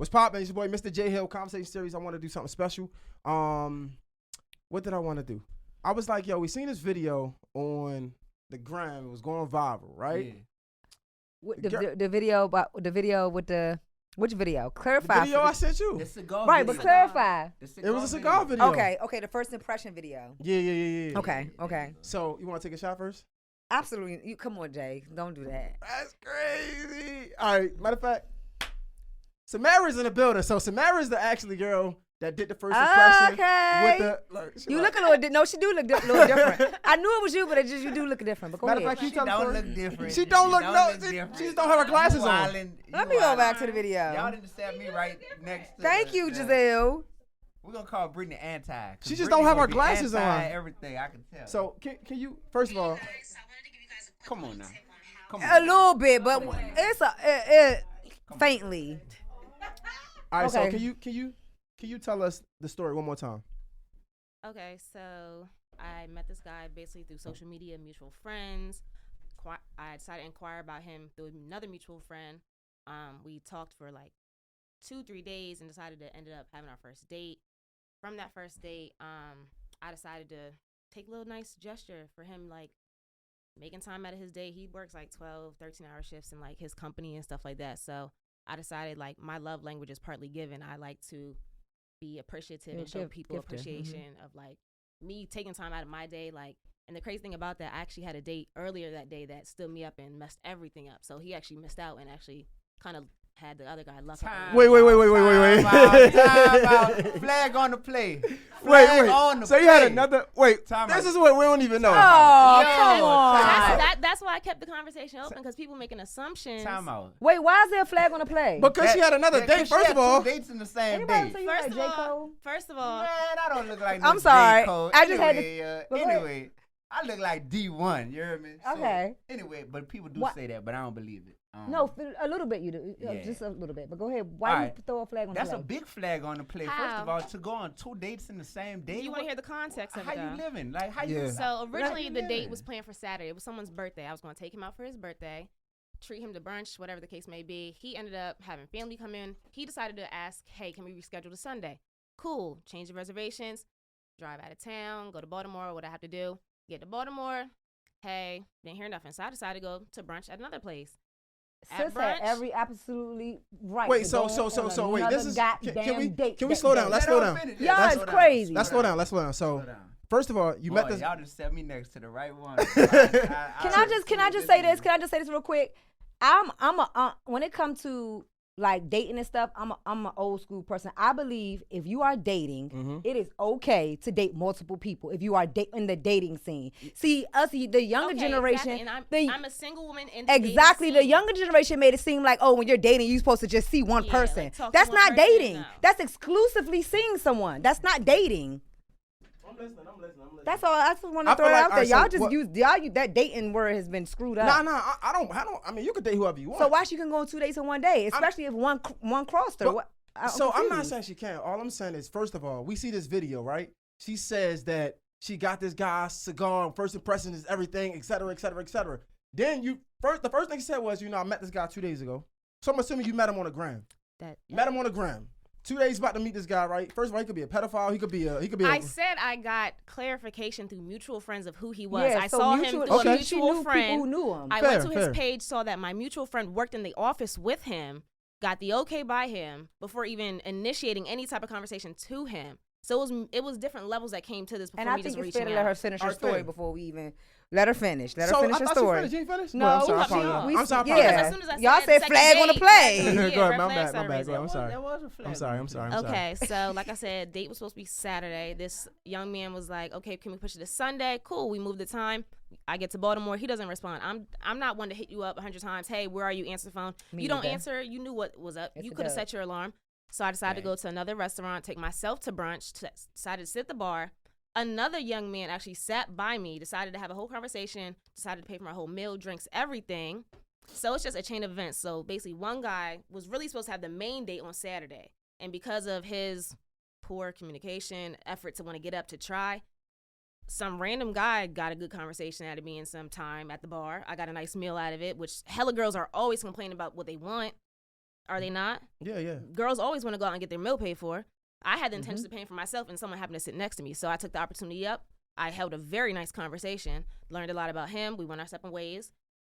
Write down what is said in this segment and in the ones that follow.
What's poppin'? It's your boy, Mr. J Hill, Conversation Series. I want to do something special. What did I want to do? I was like, yo, we seen this video on the gram. It was going viral, right? Yeah. The video with the which video? Clarify. The video I sent you. The cigar right, video. but clarify. It was a cigar video. Okay, the first impression video. Yeah. Okay. So you want to take a shot first? Absolutely. You come on, Jay. Don't do that. That's crazy. All right. Matter of fact, Samara's in the building. So Samara's the actually girl that did the first impression. Okay. With the, you look a little no, she do look a little different. I knew it was you, but you do look different. But go Matter ahead. of fact, She don't look different. She don't look different. She just don't have her glasses on. Let me go back to the video. Y'all didn't stab me right next to Thank you, Giselle. We're going to call Brittany anti. She just don't have her glasses on. Everything, I can tell. So can you, first of all. Come on now. A little bit, but it's faintly. All right, so can you tell us the story one more time? Okay, so I met this guy basically through social media, mutual friends. I decided to inquire about him through another mutual friend. We talked for like 2-3 days and decided to end up having our first date. From that first date, I decided to take a little nice gesture for him, like making time out of his day. He works like 12, 13-hour shifts in like his company and stuff like that. So I decided like my love language is partly given. I like to be appreciative and show people appreciation of like me taking time out of my day. Like, and the crazy thing about that, I actually had a date earlier that day that stood me up and messed everything up. So he actually missed out and actually kind of had the other guy luck. Wait. Time out. Flag on the play. Wait. So you had another. Wait. This is what we don't even know. Oh, come on. That's why I kept the conversation open, because people making assumptions. Time out. Wait, why is there a flag on the play? Because she had another date. First of all, 2 dates in the same Anybody day. say you like J. Cole? First of all, Man, I don't look like no I'm sorry. J. Cole. I just had to. Anyway, I look like D1. You heard me? Okay. So, anyway, but people do say that, but I don't believe it. No, a little bit you do. Yeah. Just a little bit. But go ahead. Why you throw a flag on the play? That's a big flag on the play. How? First of all, to go on 2 dates in the same day. you want to hear the context of how it, you though. living? Like, how you? So originally the date living? was planned for Saturday. It was someone's birthday. I was going to take him out for his birthday, treat him to brunch, whatever the case may be. He ended up having family come in. He decided to ask, hey, can we reschedule to Sunday? Cool. Change the reservations, drive out of town, go to Baltimore, what I have to do. Get to Baltimore. Hey, didn't hear nothing. So I decided to go to brunch at another place. Sis had absolutely right. Wait, so wait, this is can we slow down? Let's slow down. Y'all is crazy. Let's slow down. So first of all, you met this. Y'all just set me next to the right one. Can I just say this? Can I just say this real quick? When it comes to like dating and stuff, I'm an old school person. I believe if you are dating, it is okay to date multiple people if you are in the dating scene. See, the younger generation, exactly. And I'm a single woman in the dating younger generation made it seem like, oh, when you're dating, you're supposed to just see one person. Like that's not dating. No. That's exclusively seeing someone. That's not dating. I'm listening. That's all. I just want to throw it out there. Y'all just use that dating word has been screwed up. Nah. I don't. I mean, you could date whoever you want. So why she can go on 2 dates in one day, especially if one crossed her? I'm not saying she can't. All I'm saying is, first of all, we see this video, right? She says that she got this guy Cigar. First impression is everything, et cetera. Then the first thing she said was, I met this guy 2 days ago. So I'm assuming you met him on the gram. Met him on the gram. 2 days about to meet this guy, right? First of all, he could be a pedophile. He could be a. I said I got clarification through mutual friends of who he was. Yeah, I saw him through a mutual friend. People who knew him. I went to his page, saw that my mutual friend worked in the office with him, got the okay by him before even initiating any type of conversation to him. So it was different levels that came to this before and me just reaching out. And I think it's fair to let her finish her story before we even let her finish. Let her finish her story. You ain't finished? No, I'm sorry. I'm sorry. Yeah. As soon as I Y'all said flag on the play. Go ahead. My bad. I'm sorry. There was a flag. I'm sorry. Okay, so like I said, date was supposed to be Saturday. This young man was like, okay, can we push it to Sunday? Cool. We moved the time. I get to Baltimore. He doesn't respond. I'm not one to hit you up 100 times. Hey, where are you? Answer the phone. You don't answer. You knew what was up. You could have set your alarm. So I decided to go to another restaurant, take myself to brunch, decided to sit at the bar. Another young man actually sat by me, decided to have a whole conversation, decided to pay for my whole meal, drinks, everything. So it's just a chain of events. So basically one guy was really supposed to have the main date on Saturday. And because of his poor communication, effort to want to get up to try, some random guy got a good conversation out of me in some time at the bar. I got a nice meal out of it, which hella girls are always complaining about what they want. Are they not? Yeah. Girls always want to go out and get their meal paid for. I had the intention of paying for myself, and someone happened to sit next to me. So I took the opportunity up. I held a very nice conversation, learned a lot about him. We went our separate ways.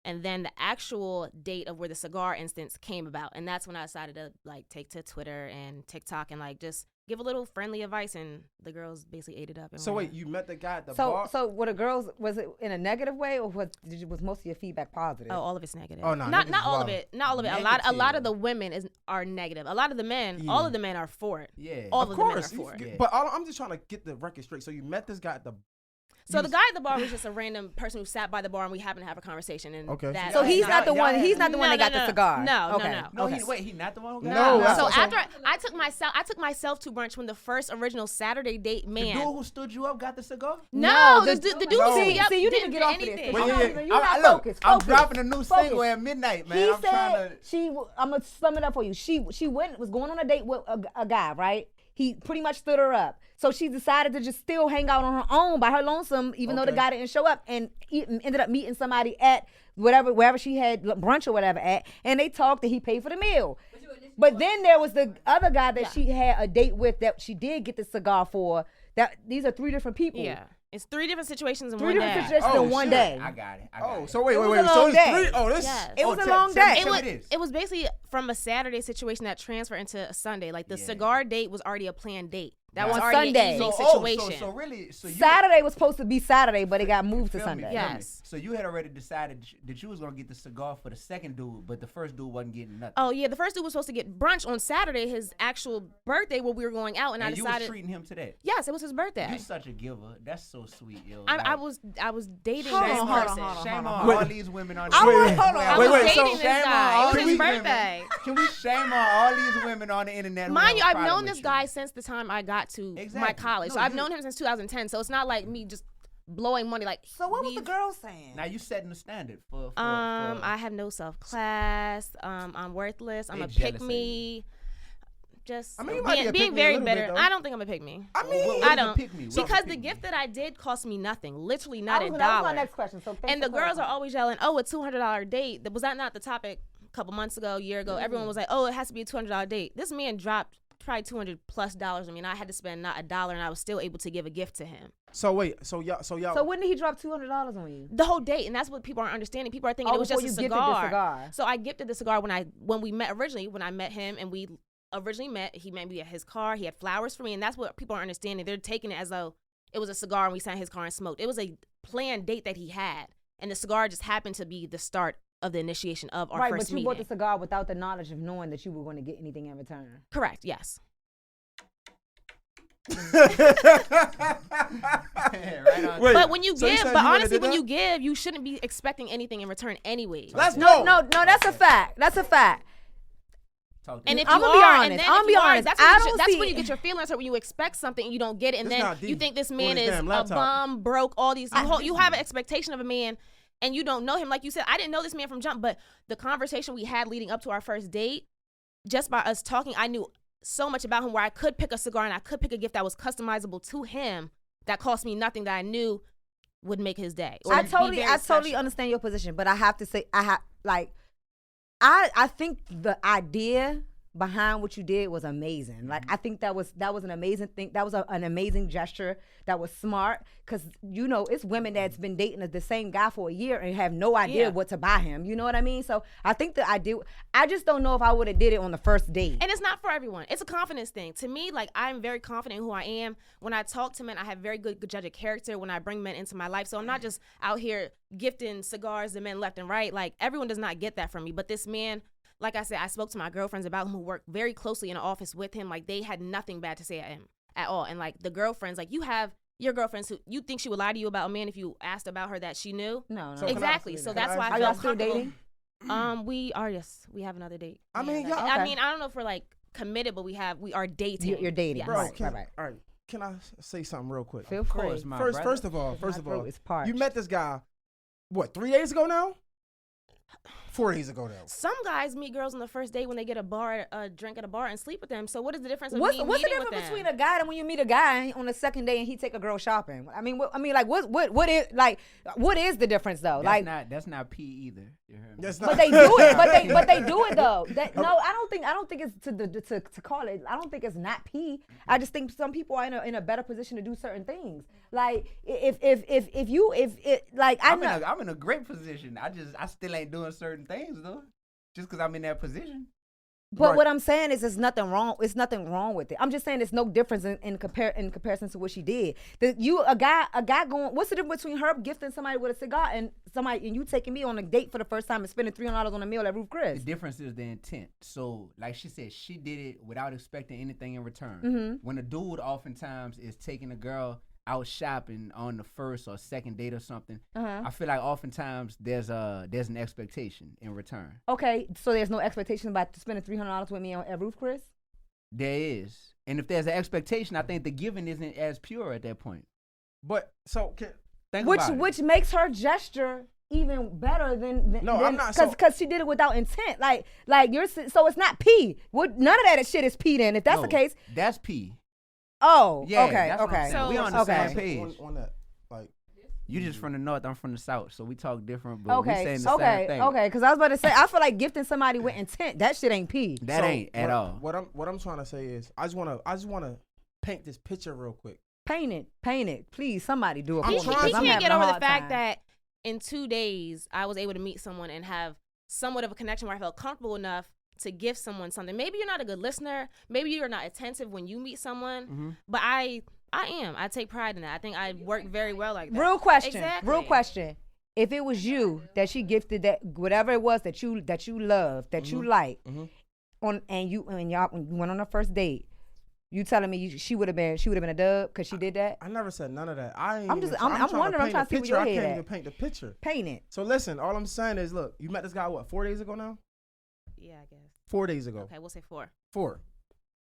And then the actual date of where the cigar instance came about. And that's when I decided to like take to Twitter and TikTok and like just give a little friendly advice. And the girls basically ate it up. And So wait, you met the guy at the bar? So were the girls, was it in a negative way, or was most of your feedback positive? Oh, all of it's negative. Oh, no, not niggas all wild. of it. Not all of it. A lot of the women are negative. A lot of the men, all of the men are for it. Yeah. All Of of the men are course. for it. Yeah. But I'm just trying to get the record straight. So you met this guy at the So the guy at the bar was just a random person who sat by the bar, and we happened to have a conversation. And Okay. that, So he's not the y'all one. had- He's not the one that got the cigar. No. No, Okay. he not the one who got No, it? that's So what- after I took myself to brunch when the first original Saturday date The man. dude who stood you up got the cigar? No, No, the dude no. who See, see, you need to get off of anything. this. Wait, You're yeah, not Look, focused. I'm Focus. dropping a new single Focus. at midnight, man. He I'm trying said to. I'm gonna sum it up for you. She was going on a date with a guy, right? He pretty much stood her up. So she decided to just still hang out on her own by her lonesome, even though the Okay. guy didn't show up, and ended up meeting somebody at wherever she had brunch or whatever at, and they talked and he paid for the meal. But then there was the other guy that she had a date with that she did get the cigar for. That these are three different people. Yeah, it's three different situations in Three one different day. situations Oh, in one shit. day. I got it. Oh, so wait. It was a So long it's day. three. Oh, this. Yes. It was a tell- long tell me- day. tell me this. It was basically from a Saturday situation that transferred into a Sunday. Like the cigar date was already a planned date. That was On already Sunday. an evening So situation. really, so you Saturday was supposed to be Saturday, but it got moved to feel me, Sunday. feel me. Yes. So you had already decided that you was gonna get the cigar for the second dude, but the first dude wasn't getting nothing. Oh yeah, the first dude was supposed to get brunch on Saturday, his actual birthday, where we were going out, and I and you was decided. treating him to that. Yes, it was his birthday. You such a giver. That's so sweet, yo. I was dating Hold this on, person. Shame hold on Wait. all these women on. I the want- internet. hold on. I Wait, was wait, dating so- this shame on guy. It all was these his women. birthday. Can we shame on all these women on the internet? who Mind you, have a I've problem known this with guy you? since the time I got to my Exactly. college. No, So I've you- known him since 2010. So it's not like me just blowing money. Like So what was the we've- girl saying? Now you setting the standard for I have no self-class. I'm worthless. I'm They a jealous pick of me. Just I mean, you might be a being pick-me a very little bit, bitter. though. I don't think I'm a pick me. I mean, What I is a don't. pick-me? What's a Because the pick-me? gift that I did cost me nothing. Literally That not was a my dollar. next question. So thanks And the for girls are clarifying. always yelling, "Oh, a $200 date." Was that not the topic a couple months ago, a year ago? Everyone was like, "Oh, it has to be a $200 date." This man dropped probably $200+ on me, and I had to spend not a dollar, and I was still able to give a gift to him. So wait. So y'all. So when did he drop $200 on you? The whole date, and that's what people aren't understanding. People are thinking it was before just a you gifted the cigar. cigar. So I gifted the cigar when we met originally. When I met him, and we originally met, he met me at his car. He had flowers for me, and that's what people aren't understanding. They're taking it as though it was a cigar, and we sat in his car and smoked. It was a planned date that he had, and the cigar just happened to be the start of the initiation of our Right, first but you meeting. bought the cigar without the knowledge of knowing that you were going to get anything in return. Correct. Yes. Right on. Wait. But when you So you give, said but you would've honestly, did when that? you give, you shouldn't be expecting anything in return, anyways. Let's No, go. that's a fact. That's a fact. Talk to And me. if I'm you gonna be are, honest. and then I'm if gonna be you are, honest. that's I when, don't that's see- when you get your feelings hurt, when you expect something and you don't get it, and It's then not you deep. think this On man his is damn a laptop. bum, broke, all these. You have an expectation of a man, and you don't know him. Like you said, I didn't know this man from jump, but the conversation we had leading up to our first date, just by us talking, I knew so much about him where I could pick a cigar and I could pick a gift that was customizable to him that cost me nothing, that I knew would make his day. or I be totally very special. understand your position, but I have to say, I think the idea behind what you did was amazing. Like, I think that was an amazing thing. That was an amazing gesture. That was smart, because it's women that's been dating the same guy for a year and have no idea Yeah. what to buy him. You know what I mean? So I think the idea. I just don't know if I would have did it on the first date. And it's not for everyone. It's a confidence thing. To me, like, I'm very confident in who I am. When I talk to men, I have very good judge of character when I bring men into my life. So I'm not just out here gifting cigars to men left and right. Like, everyone does not get that from me. But this man, like I said, I spoke to my girlfriends about him who work very closely in the office with him. Like, they had nothing bad to say at him at all. And like, the girlfriends, like, you have your girlfriends who you think she would lie to you about a man if you asked about her that she knew. No. So can I- Exactly. So can that's I why ask I Are feel y'all still comfortable. dating? We are, yes. We have another date. I mean, Yeah, y'all- okay. I mean, I don't know if we're like committed, but we are dating. You're dating. Yes. Bro, Right, can, right. all right. Can I say something real quick? Feel Of free. course, my First brother. of all, My first of throat all, is parched. you met this guy, what, 3 days ago now? 4 days ago now. Some guys meet girls on the first date when they get a drink at a bar and sleep with them. So what is the difference of What's me the meeting difference with them? between a guy and when you meet a guy on the second day and he take a girl shopping? I mean, what is the difference though? That's Like, not P either. You heard me? That's But they do it. But they do it though. No, I don't think it's to call it. I don't think it's not pee. I just think some people are in a better position to do certain things. Like if I'm in a great position. I still ain't doing certain things though, just because I'm in that position. But Right. what I'm saying is, there's nothing wrong. It's nothing wrong with it. I'm just saying there's no difference in comparison to what she did. A guy going. What's the difference between her gifting somebody with a cigar and you taking me on a date for the first time and spending $300 on a meal at Ruth Chris? The difference is the intent. So, like she said, she did it without expecting anything in return. Mm-hmm. When a dude oftentimes is taking a girl out shopping on the first or second date or something, I feel like oftentimes there's an expectation in return. Okay, so there's no expectation about spending $300 with me at Ruth Chris? There is. And if there's an expectation, I think the giving isn't as pure at that point. But so Think about it. Which makes her gesture even better than I'm not. Because she did it without intent. Like you're so it's not pee. None of that shit is pee then. If that's the case. That's P. Oh, Yeah, okay, that's what I'm okay. saying. We on the okay. same page. on that, like You just from the north, I'm from the south, so we talk different, but we Okay, saying the same thing. okay. Because I was about to say, I feel like gifting somebody with intent, that shit ain't pee. That ain't at all. What I'm trying to say is, I just wanna paint this picture real quick. Paint it. Please, somebody do it. I'm for me, trying 'cause He I'm can't having get a over the hard fact time. that in 2 days I was able to meet someone and have somewhat of a connection where I felt comfortable enough to give someone something. Maybe you're not a good listener. Maybe you're not attentive when you meet someone. But I am. I take pride in that. I think I work very well like that. Real question. Exactly. Real question. If it was you that she gifted that whatever it was that you love, that you like, and y'all went on a first date, you telling me she would have been a dub because she did that? I never said none of that. I'm wondering, I'm trying to see where your I head can't at. even paint the picture. Paint it. So listen, all I'm saying is, look, you met this guy 4 days ago now? Yeah, I guess. 4 days ago. Okay, we'll say 4. 4, for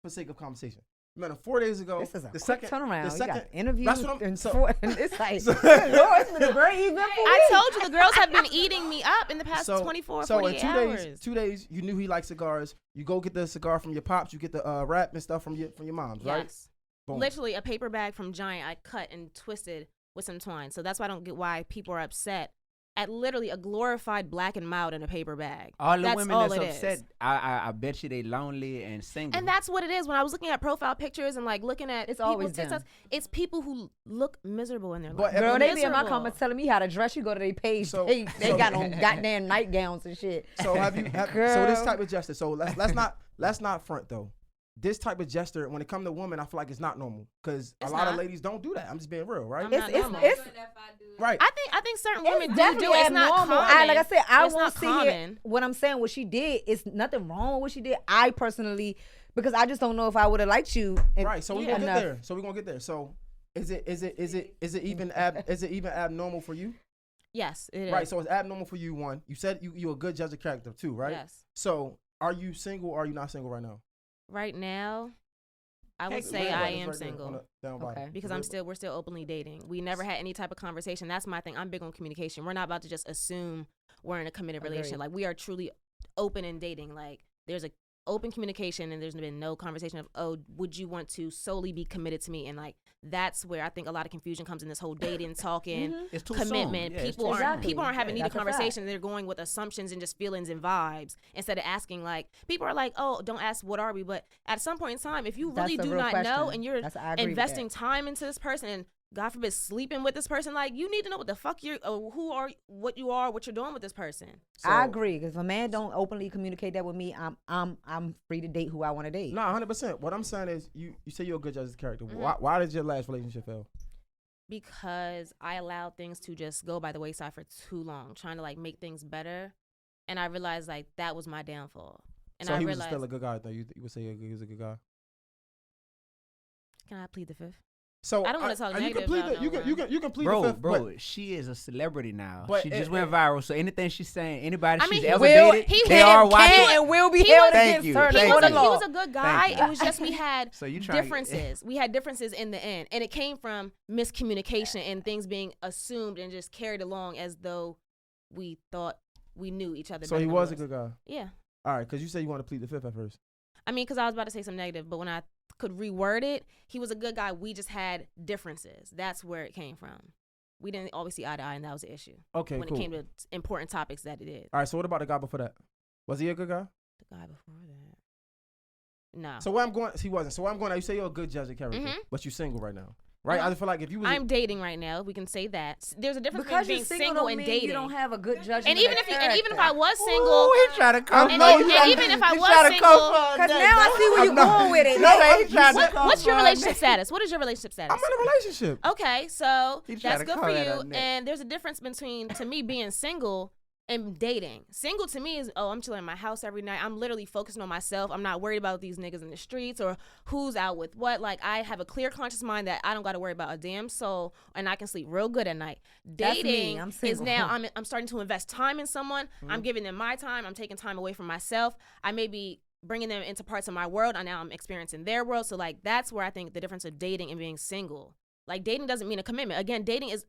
the sake of conversation. You met him 4 days ago. This is a the quick second turnaround. The second, you got interviews that's what I'm- and so- it's like, Lord, it's been a very eventful I week. told you the girls have been eating me up in the past 24, so 48 in hours. 2 days, you knew he liked cigars. You go get the cigar from your pops. You get the wrap and stuff from your moms, right? Yes. Boom. Literally a paper bag from Giant I cut and twisted with some twine. So that's why I don't get why people are upset at literally a glorified Black and Mild in a paper bag. All the that's women all that's it upset, is. I bet you they lonely and single. And that's what it is. When I was looking at profile pictures and like looking at It's people's always them. TikToks, it's people who look miserable in their But life. Girl, they be in my Miserable. comments telling me how to dress. You go to their page, So- they so- got on goddamn nightgowns and shit. So so this Girl. type of gesture. So let's not front though. This type of gesture, when it comes to women, I feel like it's not normal because a It's lot of not. ladies don't do that. I'm just being real, right? I'm not normal. It's Right. I think certain women it's do definitely it. It's not abnormal. common. Like I said, I It's won't not sit here. common. What I'm saying, what she did, is nothing wrong with what she did. I personally, because I just don't know if I would have liked you. Right. So we're gonna enough. get there. So is it even abnormal for you? Yes, it is. Right. So it's abnormal for you. One, you said you're a good judge of character too, right? Yes. So are you single or are you not single right now? Right now, I would Hey, say right I there, am right there, single. on the down bottom. Okay. Because we're still openly dating. We never had any type of conversation. That's my thing. I'm big on communication. We're not about to just assume we're in a committed relationship. Like, we are truly open in dating. Like, there's a open communication and there's been no conversation of, oh, would you want to solely be committed to me? And like, that's where I think a lot of confusion comes in this whole dating, talking, It's too commitment. soon. Yeah, it's People too aren't soon. having needed That's a fact. conversations. They're going with assumptions and just feelings and vibes instead of asking. Like, people are like, oh, don't ask what are we, but at some point in time, if you That's really a do real not know question. and you're I agree with investing that. time into this person and God forbid sleeping with this person, like, you need to know what the fuck you're what you're doing with this person. I agree, because if a man don't openly communicate that with me, I'm free to date who I want to date. No, 100%. What I'm saying is, you say you're a good judge of character. Mm-hmm. Why did your last relationship fail? Because I allowed things to just go by the wayside for too long, trying to like make things better, and I realized like that was my downfall. And So I he was realized, still a good guy, though. You would say he was a good guy. can I plead the fifth? So I don't wanna talk you can negative plead about the, you no can plead Bro, the fifth, bro, but she is a celebrity now. But She it- just went viral, so anything she's saying, anybody I mean, she's he ever will- dated, he they can- are can watching. And will be He held was- Thank against you. certain Thank He was, you. he law. was a good guy. Thank you. It was just we had So you trying to- differences. We had differences in the end, and it came from miscommunication and things being assumed and just carried along as though we thought we knew each other. so better he than was we a good guy. Yeah. All right, because you said you want to plead the fifth at first. I mean, because I was about to say something negative, but when I could reword it, he was a good guy. We just had differences. That's where it came from. we didn't always see eye to eye, and that was the issue. Okay, when cool. it came to important topics that it did. All right, so what about the guy before that? Was he a good guy? The guy before that, no. So where I'm going, he wasn't. So where I'm going, you say you're a good judge of character, but you're single right now, right? I just feel like if you was, I'm dating right now. We can say that. There's a difference Because between you're being single single don't and mean dating. you don't have a good judgment. And even if I was single, Ooh, he trying to come. and even if I was single, because now I see where you're going with it. what's your relationship status? What is your relationship status? I'm in a relationship. Okay, so He tryna that's good call for that you. out next. And there's a difference between, to me, being single and dating. Single to me is, I'm chilling in my house every night. I'm literally focusing on myself. I'm not worried about these niggas in the streets or who's out with what. Like, I have a clear conscious mind that I don't got to worry about a damn soul, and I can sleep real good at night. That's me. Dating I'm is single. now I'm starting to invest time in someone. I'm giving them my time. I'm taking time away from myself. I may be bringing them into parts of my world, and now I'm experiencing their world. So, like, that's where I think the difference of dating and being single. Like, dating doesn't mean a commitment. Again, dating is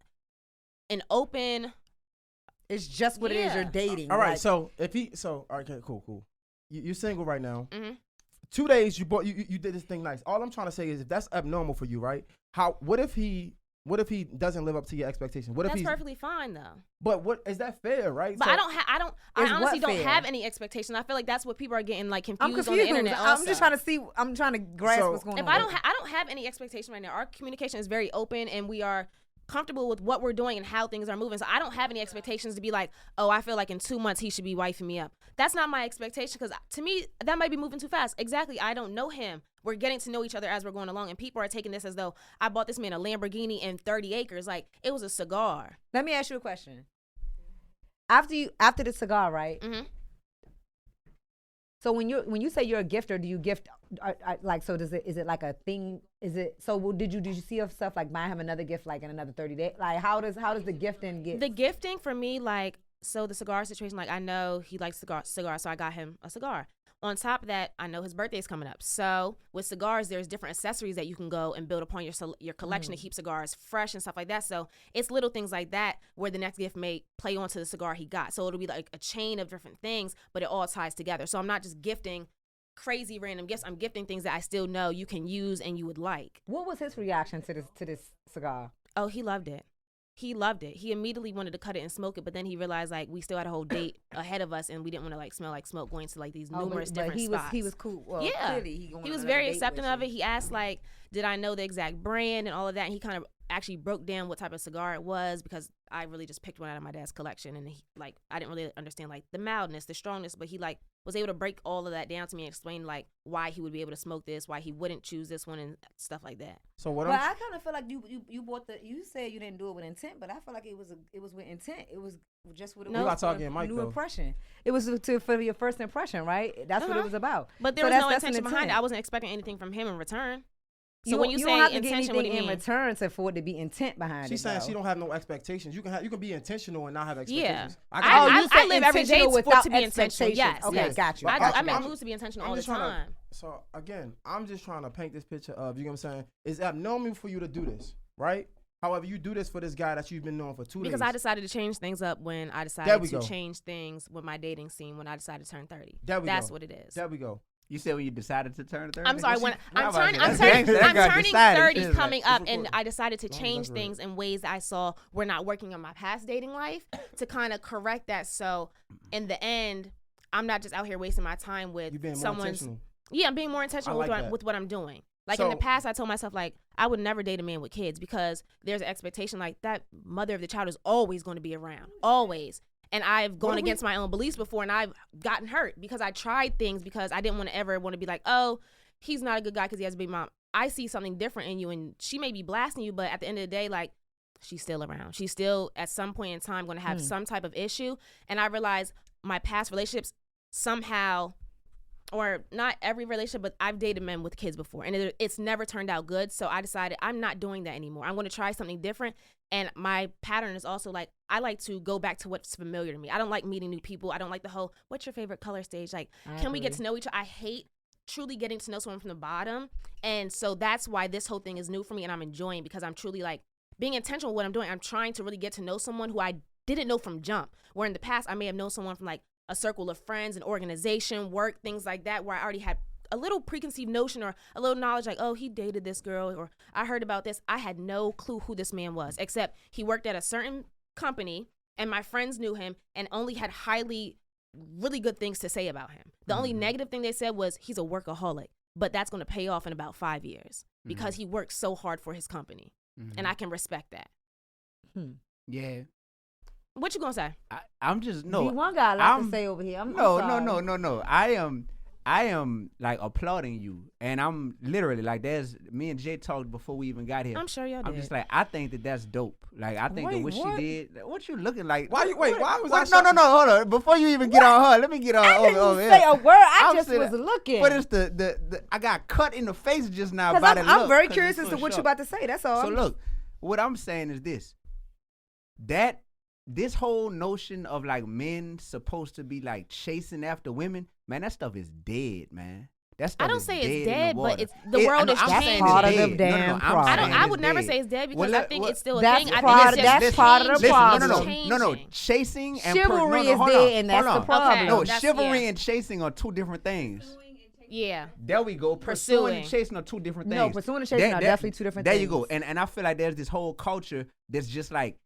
an open... It's just what it is. You're Yeah. dating. All right, Like, so all right, okay, cool. You're single right now. Mhm. 2 days you did this thing nice. All I'm trying to say is if that's abnormal for you, right? What if he doesn't live up to your expectations? What if That's he's perfectly fine though. But what is that fair, right? But So- I Is honestly what don't fair? have any expectations. I feel like that's what people are getting like confused, I'm confused. on the internet. I'm just trying to grasp So, what's going If on. I don't have any expectation right now. Our communication is very open, and we are comfortable with what we're doing and how things are moving. So I don't have any expectations to be like, oh, I feel like in 2 months he should be wifing me up. That's not my expectation, because to me that might be moving too fast. Exactly. I don't know him. We're getting to know each other as we're going along, and people are taking this as though I bought this man a Lamborghini and 30 acres. Like, it was a cigar. Let me ask you a question. After the cigar, right? Mm-hmm. So when you say you're a gifter, do you gift like, so is it like a thing? Is it so? Did you see yourself like buying him another gift like in another 30 days? Like how does the gifting get? The gifting for me, like, so the cigar situation, like, I know he likes cigar, so I got him a cigar. On top of that, I know his birthday's coming up. So with cigars, there's different accessories that you can go and build upon your collection to keep cigars fresh and stuff like that. So it's little things like that where the next gift may play onto the cigar he got. So it'll be like a chain of different things, but it all ties together. So I'm not just gifting crazy random gifts. I'm gifting things that I still know you can use and you would like. What was his reaction to this cigar? Oh, he loved it. He loved it. He immediately wanted to cut it and smoke it, but then he realized like we still had a whole date ahead of us, and we didn't want to like smell like smoke going to like these numerous different spots. He was cool. Well, yeah, clearly he was very accepting of it. He asked like, did I know the exact brand and all of that, and he kind of actually broke down what type of cigar it was, because I really just picked one out of my dad's collection, and he, like, I didn't really understand like the mildness, the strongness, but he like was able to break all of that down to me and explain like why he would be able to smoke this, why he wouldn't choose this one, and stuff like that. So what? But I kind of feel like you bought you said you didn't do it with intent, but I feel like it was with intent. It was just what it We was. got talking, Mike, new though. impression. It was for your first impression, right? That's what it was about. But there was no intention behind it. I wasn't expecting anything from him in return. So when you say don't have to get intention, what do you anything mean? in return for it to be intent behind it. She's saying though. she don't have no expectations. You can be intentional and not have expectations. Yeah. I I live every day intentional to without be intentional. expectations. Yes. Okay, yes. got you. I make I'm- moves to be intentional I'm all the just trying time. So again, I'm just trying to paint this picture of, you know what I'm saying? It's abnormal for you to do this, right? However, you do this for this guy that you've been knowing for 2 days. Because I decided to change things up when I There decided we to go. change things with my dating scene when I decided to turn 30. That's what it is. There we go. You said when you decided to turn 30? I'm sorry, when I'm That's turning gangster. That girl 30 decided. She was coming like, up, it's and recorded. I decided to change that's right. things in ways that I saw were not working on my past dating life to kind of correct that. So in the end, I'm not just out here wasting my time with You being more someone's. intentional. Yeah, I'm being more intentional I like that. with what I'm doing. Like in the So- past, I told myself like I would never date a man with kids because there's an expectation like that mother of the child is always going to be around, always. And I've gone against my own beliefs before, and I've gotten hurt because I tried things because I didn't want to be like, oh, he's not a good guy because he has a big mom. I see something different in you, and she may be blasting you, but at the end of the day, like, she's still around. She's still at some point in time going to have some type of issue. And I realized my past relationships somehow, or not every relationship, but I've dated men with kids before, and it's never turned out good. So I decided I'm not doing that anymore. I'm going to try something different. And my pattern is also like, I like to go back to what's familiar to me. I don't like meeting new people. I don't like the whole, what's your favorite color stage? Like, can we get to know each other? I hate truly getting to know someone from the bottom. And so that's why this whole thing is new for me, and I'm enjoying, because I'm truly like being intentional with what I'm doing. I'm trying to really get to know someone who I didn't know from jump, where in the past I may have known someone from like a circle of friends, an organization, work, things like that, where I already had a little preconceived notion or a little knowledge, like, oh, he dated this girl, or I heard about this. I had no clue who this man was, except he worked at a certain company, and my friends knew him and only had really good things to say about him. The only negative thing they said was he's a workaholic, but that's going to pay off in about 5 years because he works so hard for his company, and I can respect that. Yeah. What you gonna say? I'm just no. D1 got a lot to say over here. I'm sorry. No. I am like applauding you, and I'm literally like, there's me and Jay talked before we even got here. I'm sure y'all did. I'm just like, I think that's dope. Like, I think that what she did. What you looking like? Why was I? No. Hold on. Before you even get on her, let me get on. I didn't say a word. I just was looking. But it's the I got cut in the face just now. I'm very curious as to what you about to say. That's all. So look, what I'm saying is this. This whole notion of like men supposed to be like chasing after women, man, that stuff is dead, man. That stuff I don't is say dead it's dead, but it's the It- world I know, is I'm changing. saying Part it's of the dead. damn I'm problem. saying I it's would never dead. say it's dead because Well, I think it's still a that's thing. I part think of- it's that's just part of the changing. problem. It's No. changing. Chasing and Chivalry is hold dead, on, and that's hold the on. problem. No, That's- chivalry yeah. and chasing are two different things. Yeah. There we go. Pursuing and Pursuing. chasing are two different things. No, pursuing and chasing are definitely two different there things. you go. And I feel like there's this whole culture that's just like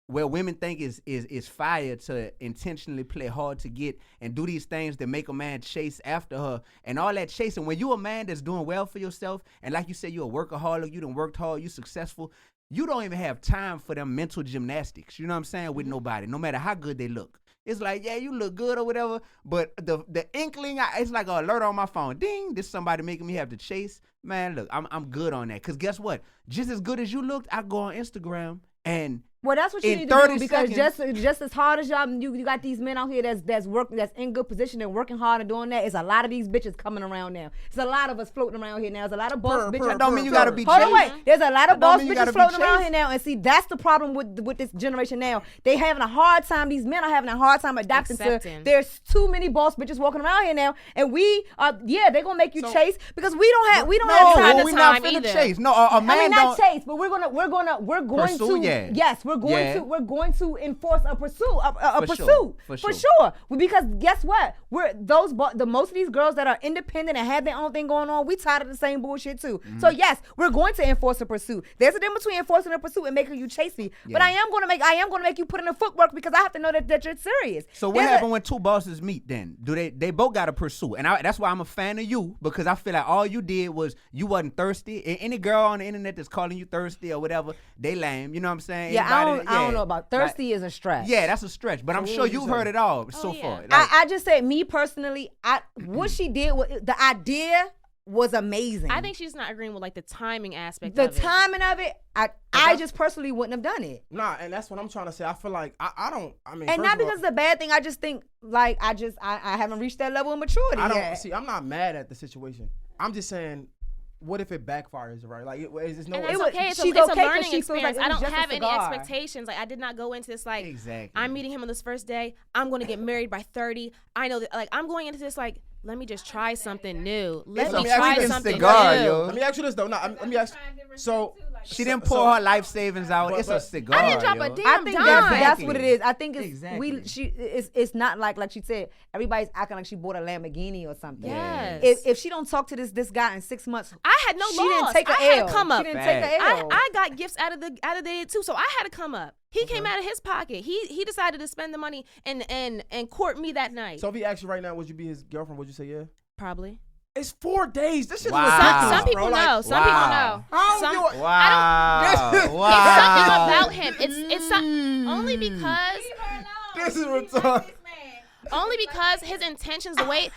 where women think is fire to intentionally play hard to get and do these things that make a man chase after her and all that chasing. When you a man that's doing well for yourself, and like you said, you're a workaholic, you done worked hard, you successful, you don't even have time for them mental gymnastics, you know what I'm saying, with nobody, no matter how good they look. It's like, yeah, you look good or whatever, but the inkling, it's like an alert on my phone. Ding, this somebody making me have to chase. Man, look, I'm good on that. Because guess what? Just as good as you looked, I go on Instagram and well, that's what you in need to do 30 because seconds, just as hard as y'all, you got these men out here that's working, that's in good position and working hard and doing that. It's a lot of these bitches coming around now. There's a lot of us floating around here now. There's a lot of boss bitches. That don't mean you gotta be Hold on, chased. wait. There's a lot of boss mean you bitches gotta be floating around chased. here now, and see that's the problem with this generation now. They having a hard time. These men are having a hard time adapting Accepting. to. There's too many boss bitches walking around here now, and we are they're gonna make you chase because we don't have no, time. we not time finna either. chase. No, a man I mean, not don't. chase, but we're going Pursue, to yeah. yes, we're going to enforce a pursuit, a For pursuit sure, for for sure. sure. Because guess what? We're the most of these girls that are independent and have their own thing going on. We tired of the same bullshit too. So yes, we're going to enforce a pursuit. There's a difference between enforcing a pursuit and making you chase me. But I am going to make you put in the footwork because I have to know that you're serious. So what happened when two bosses meet then? Do they both got to pursue? And that's why I'm a fan of you because I feel like all you did was you wasn't thirsty. Any girl on the internet that's calling you thirsty or whatever, they lame. You know what I'm saying? Yeah, Anybody, I don't know about thirsty is a stretch. Yeah, that's a stretch, but I'm sure you've heard it all so yeah. far. Like, I just say me personally, what she did, the idea was amazing. I think she's not agreeing with like the timing aspect the of it. timing of it, I just personally wouldn't have done it. Nah, and that's what I'm trying to say. I feel like I mean, And first not of all, because it's a bad thing. I just think like I haven't reached that level of maturity I don't yet. see. I'm not mad at the situation. I'm just saying, what if it backfires, right? Like, is no? And it's was- okay. It's she's a okay 'cause learning she feels like experience. it I was don't just a have any cigar. expectations. Like I did not go into this like Exactly. I'm meeting him on this first day. I'm going to get married by 30. I know that. Like I'm going into this like let me just try something new. Let me try freaking something cigar, new. yo. Let me ask you this though. No, let me ask. So she didn't pour her life savings out. But- It's a but- cigar. I didn't drop yo. a damn I think dime. that's what it is. I think it's Exactly. it's not like she said. Everybody's acting like she bought a Lamborghini or something. Yes. If she don't talk to this guy in 6 months, I had no she loss. didn't take a I had L. a come up. She didn't take a L. I got gifts out of the it too, so I had to come up. He came out of his pocket. He decided to spend the money and court me that night. if he asked you right now, would you be his girlfriend? Would you say yeah? Probably. It's 4 days. This shit Wow. is ridiculous, Some people bro. Like, know. Some people know. How Some, do I- Wow. It's something about him. It's only because This is retarded. only because his intentions, the way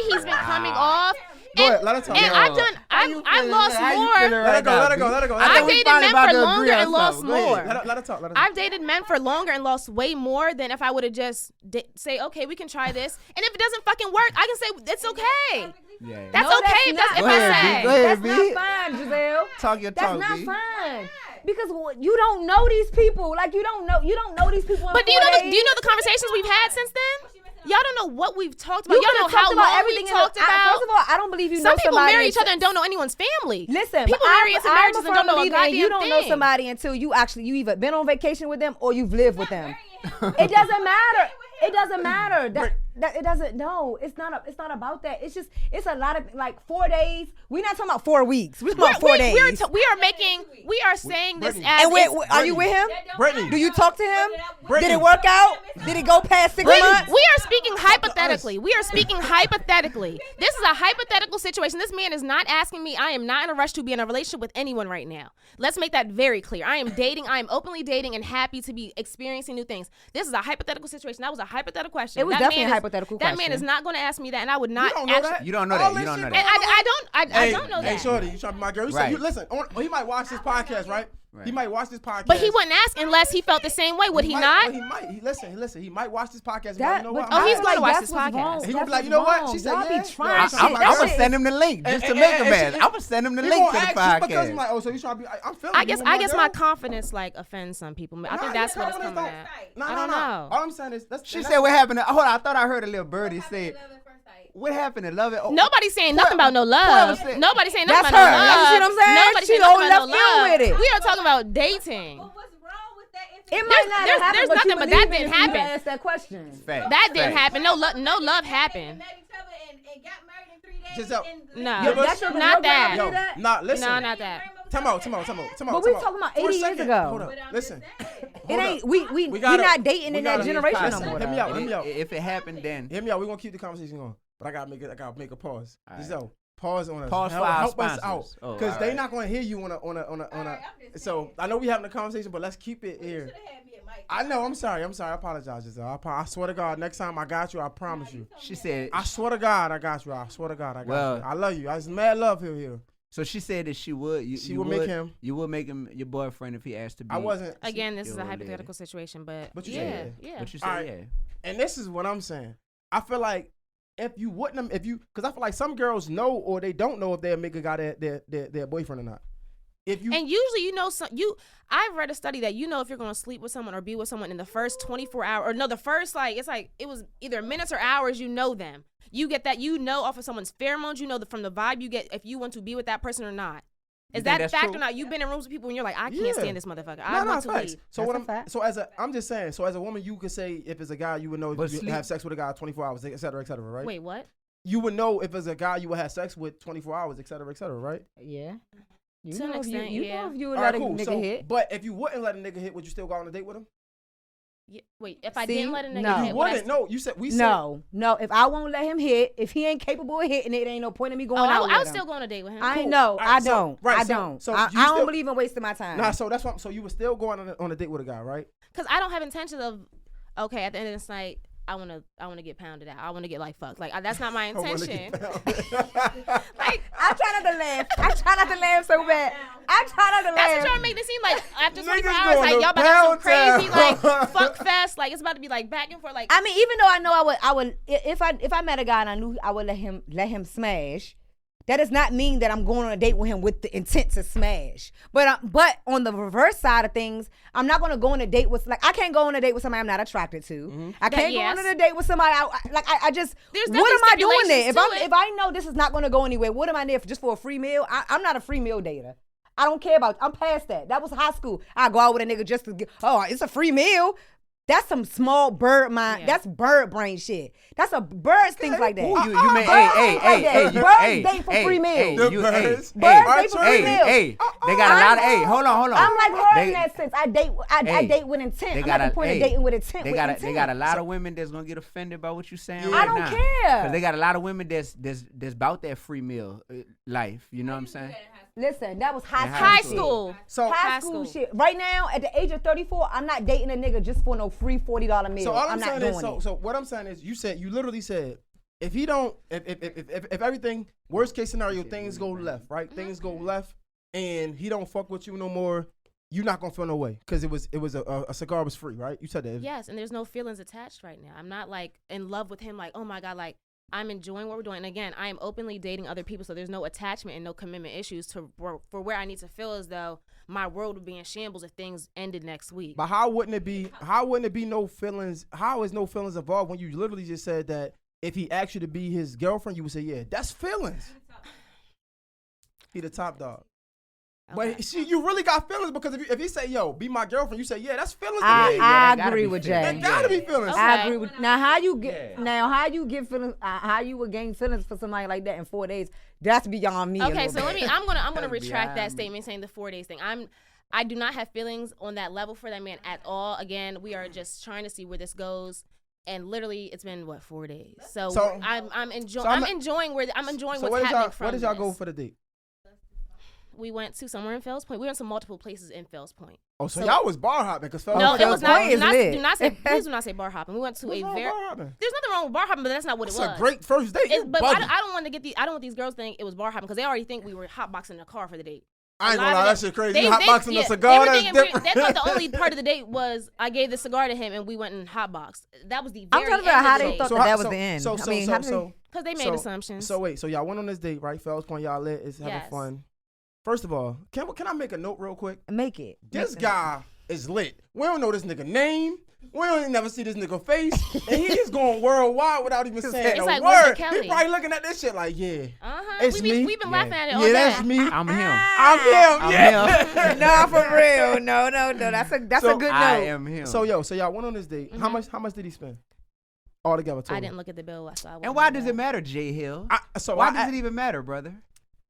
he's been coming off. Go ahead, let her talk. And Yeah. I've lost more. Let her go. I've dated men for longer and lost more. Let her talk. I've dated men for longer and lost way more than if I would have just say, okay, we can try this. And if it doesn't fucking work, I can say it's okay. Yeah. That's No, okay that's if not. if Go I ahead, say. B. Go ahead. That's not fine, Giselle. Talk your That's talk, not B. fine. Because you don't know these people. Like you don't know these people. But do you know the conversations we've had since then? Y'all don't know what we've talked about. You Y'all know could've talked how long everything we talked about. First of all, I don't believe you Some know people somebody. marry each other and don't know anyone's family. Listen, people marry into marriages and don't know a believer, goddamn you don't know thing. somebody until you either been on vacation with them or you've lived with them. It doesn't matter. It doesn't matter. it doesn't. No, it's not. It's not about that. It's just. It's a lot of like 4 days. We're not talking about 4 weeks. We're talking about 4 days. We are saying this as. And are you with him? Brittany, do you talk to him? Brittany. Did it work out? Did it go past 6 months? We are speaking hypothetically. We are speaking hypothetically. This is a hypothetical situation. This man is not asking me. I am not in a rush to be in a relationship with anyone right now. Let's make that very clear. I am dating. I am openly dating and happy to be experiencing new things. This is a hypothetical situation. That was a hypothetical question. It was definitely a hypothetical question. That man is not going to ask me that, and I would not. You don't know that. You don't know that. I don't know that. Hey, shorty, you trying to be my girl? You said, listen. He might watch this podcast, right? He might watch this podcast. But he wouldn't ask unless he felt the same way. Would he not? He might. Listen. He might watch this podcast. That, you know what? Oh, he's going to watch this podcast. He's going to be like, you know what? She said, yeah. I'm going to send him the link just to make him mad. I'm going to send him the link to the podcast. Because he's like, oh, so you trying to be, I'm feeling I guess my confidence like offends some people. I think that's what it's coming at. I don't know. All I'm saying is, she said what happened. Hold on, I thought I heard a little birdie say. What happened to love it? Oh, nobody's saying nothing about no love. Nobody's saying nothing That's about her. no love. You see what I'm saying? Nobody's She saying nothing don't about no left field love. with it. We are talking about dating. What's wrong with that? It might not have happened, there's but nothing, you but that believe didn't it if you happen. ask that question. That didn't happen. No love happened. Met each other and got married in 3 days. Giselle. No, That's your not girl that. do Yo, that? nah, listen. No, not that. Time out. But we talking about 80 years ago. Hold up. Listen. It ain't. We not dating in that generation no more. Hit me out. If it happened, then Hear me out. We're gonna keep the conversation going. But I gotta make a pause. All right. Giselle, pause on us. Pause for our help us out. sponsors. Oh, Because all they right. not gonna hear you on a so I know we having a conversation, but let's keep it here. I know, I'm sorry. I apologize, Giselle. I swear to God, next time I got you, I promise you. she said. I swear to God, I got you. I swear to God, I got Well- you. I love you. There's mad love here. So she said that she would. She would make him. You would make him your boyfriend if he asked to be. I wasn't. Again, this is a Yo, hypothetical situation, but But you yeah, said yeah. But you said All right. yeah. And this is what I'm saying. I feel like if you wouldn't, because I feel like some girls know or they don't know if their nigga got their boyfriend or not. If you And usually, I've read a study that if you're going to sleep with someone or be with someone in the first 24 hours, or no, the first it was either minutes or hours, them. You get that, off of someone's pheromones, from the vibe you get if you want to be with that person or not. Is that that's fact true? or not? You've been in rooms with people and you're like, I can't Yeah. stand this motherfucker. I want to facts. leave. So That's what a fact. I'm just saying. So as a woman, you could say if it's a guy, you would know But if you have sex with a guy 24 hours, et cetera, right? Wait, what? You would know if it's a guy you would have sex with 24 hours, et cetera, right? Yeah. You To an know if extent, you yeah. know if you would All let right, a cool. nigga So, hit. but if you wouldn't let a nigga hit, would you still go on a date with him? Yeah, wait, if I See? didn't let a nigga No. hit, You would I wouldn't. No, you said we said. No. If I won't let him hit, if he ain't capable of hitting it, ain't no point in me going out with I him. would still go on a date with him. I Cool. know. All right, I so- don't. right, I so- don't. so I you don't still- believe in wasting my time. Nah, so that's what. So you would still go on a date with a guy, right? Because I don't have intentions of, okay, at the end of this night, I wanna get pounded out. I wanna get fucked. That's not my I wanna get intention. down. I try not to laugh. I try not to laugh so bad. I try not to That's what laugh. y'all make it seem like after 24 Niggas hours, going to y'all about to have some pound crazy town. fuck fest. It's about to be back and forth. I mean, even though I know I would if I met a guy and I knew I would let him smash, that does not mean that I'm going on a date with him with the intent to smash. But on the reverse side of things, I'm not going to go on a date with I can't go on a date with somebody I'm not attracted to. Mm-hmm. I can't go on a date with somebody I just There's what am I doing there? stipulations to If I know this is not going to go anywhere, what am I there for? Just for a free meal? I'm not a free meal dater. I don't care about. I'm past that. That was high school. I go out with a nigga just to get. Oh, it's a free meal. That's some small bird mind. Yeah. That's bird brain shit. That's a birds things like that. Ooh, you may, Birds date for free meals. The birds. Birds date for free meals. They got a lot of, hold on. I'm like her They- in that sense. I date with intent. They I'm got at the point of dating with intent. They with got intent. they got a lot of women that's gonna get offended by what you saying Yeah. right I don't now. care. Cause they got a lot of women that's about that free meal life. You know what I'm saying? Listen, that was high In school. high shit. school. So High school shit. Right now, at the age of 34, I'm not dating a nigga just for no free $40 meal. So all I'm not saying doing is, it. so what I'm saying is, you literally said, if he don't, if everything, worst case scenario, things go left, right? Things go left, and he don't fuck with you no more, you're not gonna feel no way, because it was a cigar was free, right? You said that. Yes, and there's no feelings attached right now. I'm not in love with him. Oh my God, I'm enjoying what we're doing. And again, I am openly dating other people, so there's no attachment and no commitment issues for where I need to feel as though my world would be in shambles if things ended next week. But how wouldn't it be no feelings? How is no feelings involved when you literally just said that if he asked you to be his girlfriend, you would say, yeah, that's feelings. He the top dog. Okay. But you really got feelings because if he say, yo, be my girlfriend, you say, yeah, that's feelings. I that agree gotta with be Jay. feelings. That gotta be feelings. Okay. I agree with. Now, how you get? Yeah. Now, how you get feelings? How you would gain feelings for somebody like that in 4 days? That's beyond me. Okay, so I'm gonna That's retract that beyond me. statement saying the 4 days thing. I do not have feelings on that level for that man at all. Again, we are just trying to see where this goes. And literally, it's been 4 days. So I'm enjoying what's happening from Where did y'all this. go for the date? We went to somewhere in Fells Point. We went to multiple places in Fells Point. Oh, so y'all was bar hopping because No, it was not. Point is lit. Please do not say bar hopping. We went to What's a wrong with very. bar hopping? There's nothing wrong with bar hopping, but that's not what it It's was. a great first date. But I Bugging. don't want to get I don't want these girls to think it was bar hopping because they already think we were hotboxing the car for the date. I ain't A gonna lot lie, of that them- shit crazy. they- You hotboxing they- the yeah, cigar, they were that's thinking different. they thought the only part of the date was I gave the cigar to him and we went and hotboxed. That was the I'm very trying to end figure out how of the they date. thought So that how- that was so- the end. so- I so- mean, so- how did so- Because they made So- assumptions. So wait, so y'all went on this date, right? Fells Point, y'all lit, is having Yes. fun. First of all, can I make a note real quick? make it? This guy is lit. We don't know this nigga name. We don't even never see this nigga face, and he is going worldwide without even saying It's a like, what's word. it, Kelly? He probably looking at this shit like, yeah, it's We've me. been laughing at it all yeah, day. that's me. I'm him. I'm him. Yeah. No, for real. No. That's a So, good note. I am him. So y'all went on this date. How much did he spend? All together. I didn't look at the bill, so I And wouldn't why know does that. it matter, J Hill? So Why I does it even matter, brother?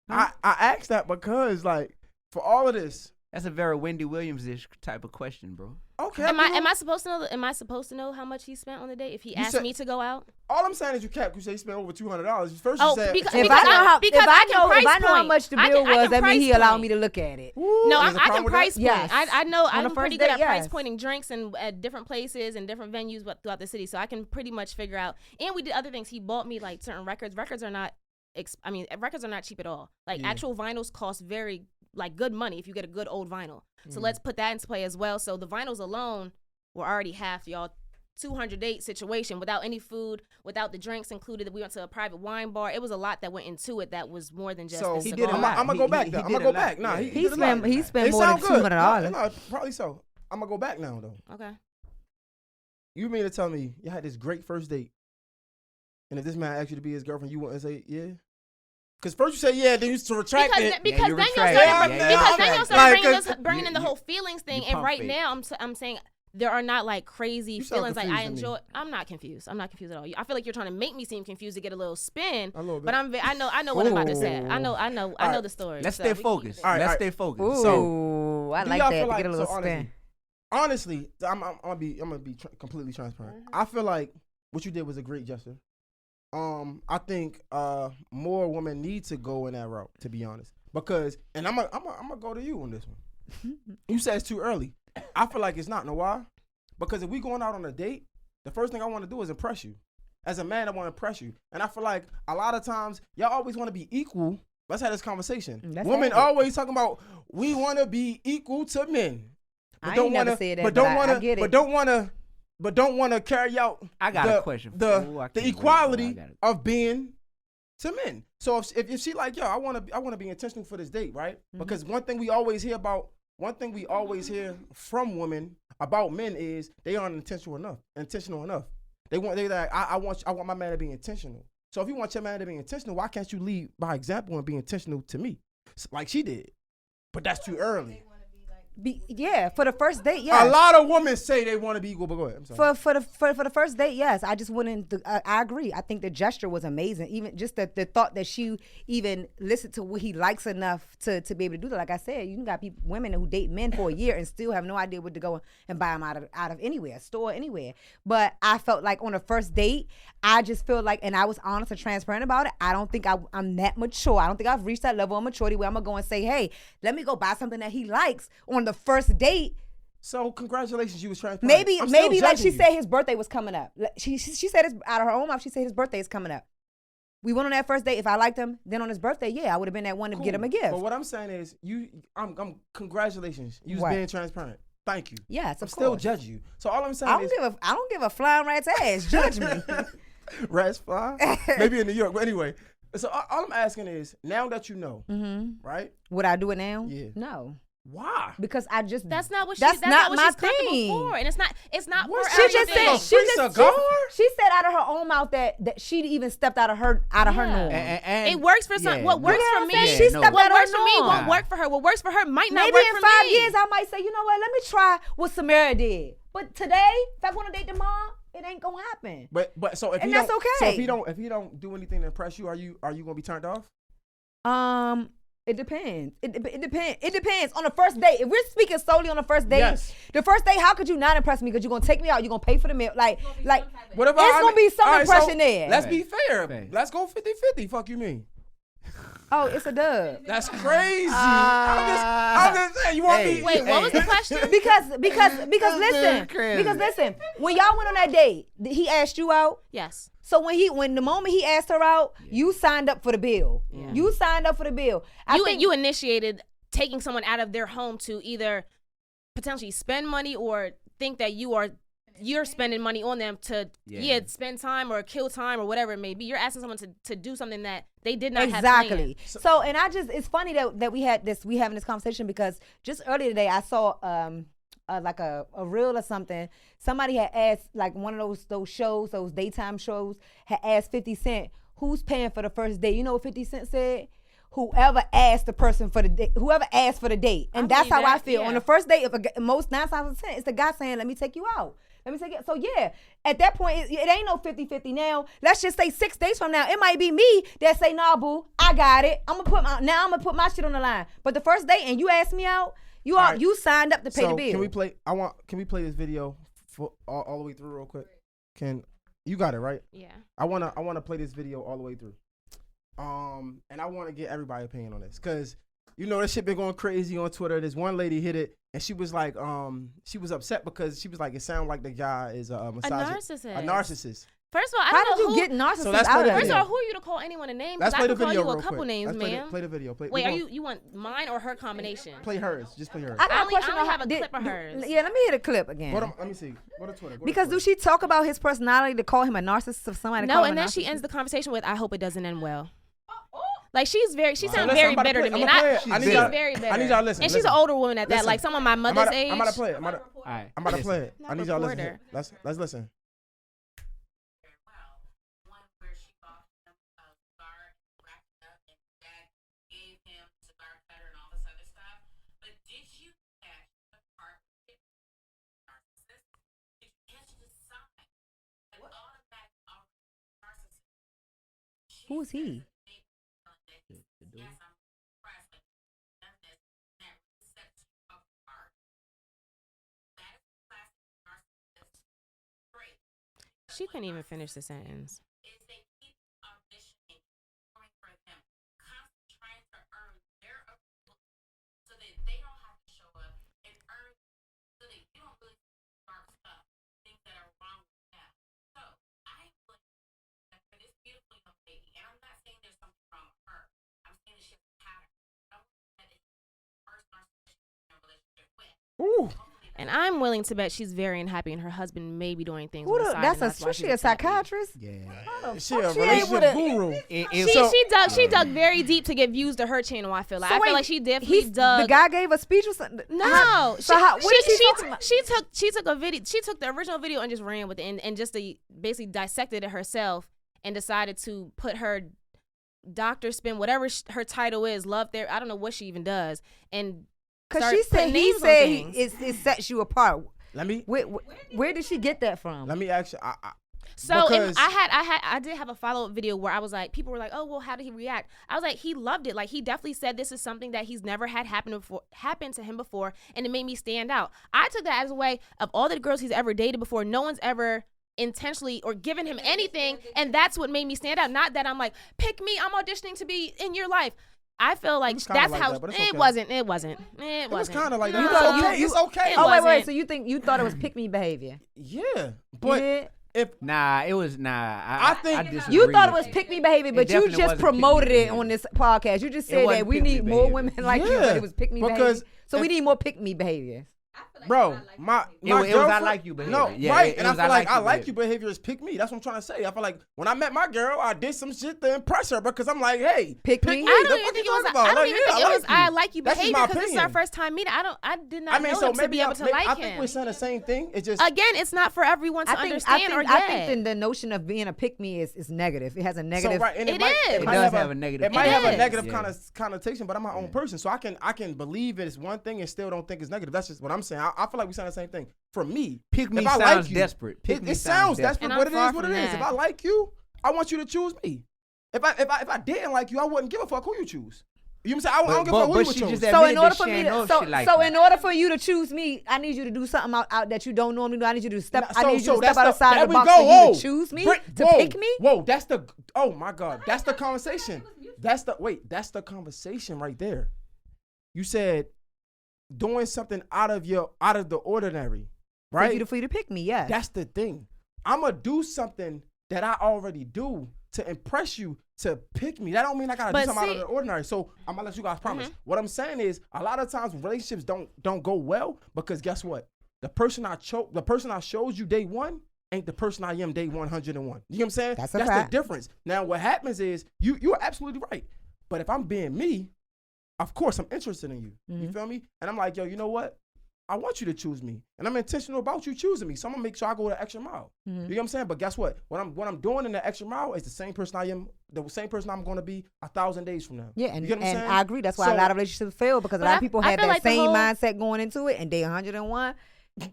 I asked that because like for all of this. That's a very Wendy Williams-ish type of question, bro. Okay. Am I supposed to know? Am I supposed to know how much he spent on the date if he asked said- me to go out? All I'm saying is you capped. You say you spent over $200. First Oh, you said because- If because I know I- how, because if I I can know, price if I know how point. much the I bill can was, that means price he allowed point. me to look at it. Ooh, No, there's a I problem can with price that? Yes. point. I know On I'm the pretty first good date, at price yes. pointing drinks and at different places and different venues throughout the city, so I can pretty much figure out. And we did other things. He bought me like certain records. Records are not cheap at all. Like actual vinyls cost very good money if you get a good old vinyl. So let's put that into play as well. So the vinyls alone were already half y'all 200 date situation without any food, without the drinks included. We went to a private wine bar. It was a lot that went into it that was more than just So the he cigar. did a lot. I'm gonna go back. He I'm did gonna a go lot. back. Nah, Yeah. he He did a lot. spent It more than sound good. $200. No, probably so. I'm gonna go back now though. Okay. You mean to tell me you had this great first date, and if this man asked you to be his girlfriend, you wouldn't say yeah? Because first you say yeah, then you used to retract it. Because you then retract you'll it. start, Yeah, because yeah, then yeah. you'll start Like, bringing in the you- whole feelings thing. you And pump right fake. now, I'm saying there are not like crazy You sound feelings. Like I confused to me. enjoy. I'm not confused. I'm not confused at all. I feel like you're trying to make me seem confused to get a little spin. A little bit. But I know what I'm about to say. I know right. the story. Let's so stay we can focused. keep it. All right, Let's all right. stay focused. Ooh, So, I do like y'all that feel to like- get a little so spin. Honestly, I'm gonna be completely transparent. I feel like what you did was a great gesture. I think more women need to go in that route, to be honest. Because, and I'm gonna go to you on this one. You said it's too early. I feel like it's not. Know why? Because if we going out on a date, the first thing I want to do is impress you. As a man, I want to impress you, and I feel like a lot of times y'all always want to be equal. Let's have this conversation. Let's Women have it. always talking about we want to be equal to men. I ain't never said that, but but don't I want get to, it. but don't want to carry out. I got a question. Ooh, I The can't wait, bro. I equality got it. of being to men. So if she like, yo, I want to be intentional for this date, right? Mm-hmm. Because one thing we always hear from women about men is they aren't intentional enough. They like, I want my man to be intentional. So if you want your man to be intentional, why can't you lead by example and be intentional to me, like she did? But that's too early. For the first date, yes. A lot of women say they want to be equal, but go ahead. I'm sorry. For the first date, yes. I just wouldn't. I agree. I think the gesture was amazing. Even just the thought that she even listened to what he likes enough to be able to do that. Like I said, you can got women who date men for a year and still have no idea what to go and buy them out of anywhere, store anywhere. But I felt like on the first date, I just feel like, and I was honest and transparent about it. I don't think I'm that mature. I don't think I've reached that level of maturity where I'm gonna go and say, hey, let me go buy something that he likes on the first date. So congratulations, you was transparent. Maybe I'm still like judging she you. said his birthday was coming up. She said it out of her own mouth. She said his birthday is coming up. We went on that first date. If I liked him, then on his birthday, yeah, I would have been that one to get him a gift. But what I'm saying is, I'm congratulations. You was What? being transparent. Thank you. Yes, I'm of still course. judge you. So all I'm saying I is, don't give a flying rat's ass. Judge me. rats fly. Maybe in New York, but anyway. So all I'm asking is, now that you know, Mm-hmm. right? Would I do it now? Yeah. No. Why? Because I just That's not what she. That's not what my she's comfortable thing. for, and it's not What? for She just everything. said she said out of her own mouth that she even stepped out of her norm. And it works for some. What works for me, she stepped what out works of for me her norm. won't work for her. What works for her might not Maybe work in for 5 me. years I might say, you know what? Let me try what Samara did. But today, if I want to date the mom, it ain't gonna happen. But so if And he that's don't, so okay. if he don't do anything to impress you, are you gonna be turned off? It depends. It depends. It depends on the first date. If we're speaking solely on the first date, Yes. the first date, how could you not impress me? Because you're gonna take me out, you're gonna pay for the meal. Like What if it's gonna be some all right, impression there. Let's be fair. Right. Let's go 50-50. Fuck you mean? Oh, it's a dub. That's crazy. I'm just saying. You want me? Wait, what was the question? Because listen, when y'all went on that date, he asked you out. Yes. So when the moment he asked her out, you signed up for the bill. Yeah. You signed up for the bill. You initiated taking someone out of their home to either potentially spend money or think that you're spending money on them to spend time or kill time or whatever it may be. You're asking someone to do something that they did not have planned. Exactly. So and it's funny that we having this conversation because just earlier today I saw like a reel or something. Somebody had asked, like one of those shows, those daytime shows, had asked 50 Cent, who's paying for the first date? You know what 50 Cent said? Whoever asked the person for the date, whoever asked for the date. And that's how I feel. On the first date, most 9 times out of 10, it's the guy saying, let me take you out. Let me take it. So yeah, at that point, it ain't no 50-50 now. Let's just say 6 days from now, it might be me that say, nah, boo, I got it. I'm gonna put my shit on the line. But the first date and you asked me out, you signed up to pay the bill. Can we play? Can we play this video for all the way through real quick? You got it right? Yeah. I wanna play this video all the way through. And I want to get everybody's opinion on this because you know this shit been going crazy on Twitter. This one lady hit it and she was like, she was upset because she was like, it sounded like the guy is a narcissist. A narcissist. First of all, How did you get narcissists So let's out play of the it? First video. of all, who are you to call anyone a name? Let's Because play I the can call video you a real couple quick. names, Let's ma'am. play the video. Wait, you want mine or her combination? Play hers. Just play hers. I got I a only question on have a clip of hers. Yeah, let me hear the clip again. Let me see. Go to Twitter. Because do she talk about his personality to call him a narcissist of somebody? No, and then she ends the conversation with, "I hope it doesn't end well." Like she sounds very bitter to me. She's very bitter. I need y'all to listen. And she's an older woman at that, Listen. like some of my mother's age. I'm about to play it. I'm Alright, about to play it. Not I need y'all to listen. reporter. Let's listen. One where she bought him a cigar and wrapped it up and dad gave him cigar cutter and all this other stuff. But did you catch the part with narcissist? Did you catch the sign? An automatic narcissist. Who is he? Yes, I'm impressed, but done this that sets you apart. That is classic narcissist trait. She couldn't even finish the sentence. Is they keep auditioning, going for them, constantly trying to earn their approval so that they don't have to show up and earn so that you don't really dark stuff, things that are wrong with them. So I believe that for this beautiful young lady, and I'm not saying there's something wrong with her, I'm saying that she has a pattern. Someone that is the first narcissist she's in a relationship with. Ooh. And I'm willing to bet she's very unhappy, and her husband may be doing things. Who on the the, side, that's and a why she she's a unhappy. psychiatrist? Yeah. She a She ain't with relationship a- guru. She dug very deep to get views to her channel. I feel like I feel like she definitely The dug. guy gave a speech or something. No, So how, what is she talking about? she took a video. She took the original video and just ran with it and just basically dissected it herself and decided to put her doctor spin, whatever her title is, love therapy. I don't know what she even does, and Because start she said putting he names on said things. it sets you apart. Let me Where did she get that from? let me ask you. So Because- I did have a follow-up video where I was like, people were like, oh, well, how did he react? I was like, he loved it. Like, he definitely said this is something that he's never had happen to him before, and it made me stand out. I took that as a way of all the girls he's ever dated before, no one's ever intentionally or given him anything, and that's what made me stand out. Not that I'm like, pick me, I'm auditioning to be in your life. I feel like that's like how that, but it's it okay. wasn't. It was wasn't. kind of like No. that. It's okay. Oh wait, wasn't. so you thought it was pick me behavior? Yeah, but Yeah. if It was I think disagree You thought it with was pick me behavior, but you definitely just wasn't pick me promoted it behavior. on this podcast. You just said that wasn't we pick me need more behavior. women like you, Yeah, but it was pick me because behavior. So we if- need more pick me behavior. Bro, my It was I girlfriend- like you behavior. No, Yeah, right. it And I was feel like I you like you behavior is pick me. That's what I'm trying to say. I feel like when I met my girl, I did some shit to impress her because I'm like, hey, Pick me? I The don't fuck even you think it was. talking about? I don't Like, even yeah, think it was. I you. like you That's just behavior my because this is our opinion. first time meeting. I did not know so him to maybe be able to like I him. think we're saying the same thing. It's just Again, it's not for everyone to understand or get. I think the notion of being a pick me is negative. It has a negative. So, right, and It might, is. It might does have a negative. It might have a is. negative Yeah. connotation, but I'm my own person, so I can believe it's one thing and still don't think it's negative. That's just what I'm saying. I feel like we're saying the same thing. For me, Pick me if I sounds like you, desperate. Pick me it sounds desperate, And but I'm it far is what it from is. that. If I like you, I want you to choose me. If I didn't like you, I wouldn't give a fuck who you choose. You know what I'm saying? I don't give a fuck who you would she choose. just So in admitted order that for she me ain't know to, shit like so that. in order for you to choose me, I need you to do something out that you don't normally do. I need you to step. Nah, I need you to step that's outside there the we box go. for you Whoa. to choose me, Brit- to whoa. pick me. Whoa, that's the. Oh my God, that's the conversation. That's the conversation right there. You said doing something out of the ordinary, right? For you to pick me, yes. That's the thing. I'm gonna do something that I already do to impress you to pick me. That don't mean I gotta do But something out of see- the ordinary. So I'm gonna let you guys promise. What I'm saying is a lot of times relationships don't go well because guess what? The person I showed you day one ain't the person I am day 101. You know what I'm saying? That's a the fact. difference. Now what happens is you're absolutely right. But if I'm being me, of course I'm interested in you. You feel me? And I'm like, yo, you know what? I want you to choose me, and I'm intentional about you choosing me. So I'm gonna make sure I go the extra mile. You know what I'm saying? But guess what? What I'm doing in the extra mile is the same person I am, the same person I'm gonna be 1,000 days from now. Yeah, and, you get what I'm and saying? I agree. That's why So- a lot of relationships fail because a But lot I- of people I had feel that like the same whole- mindset going into it, and day 101.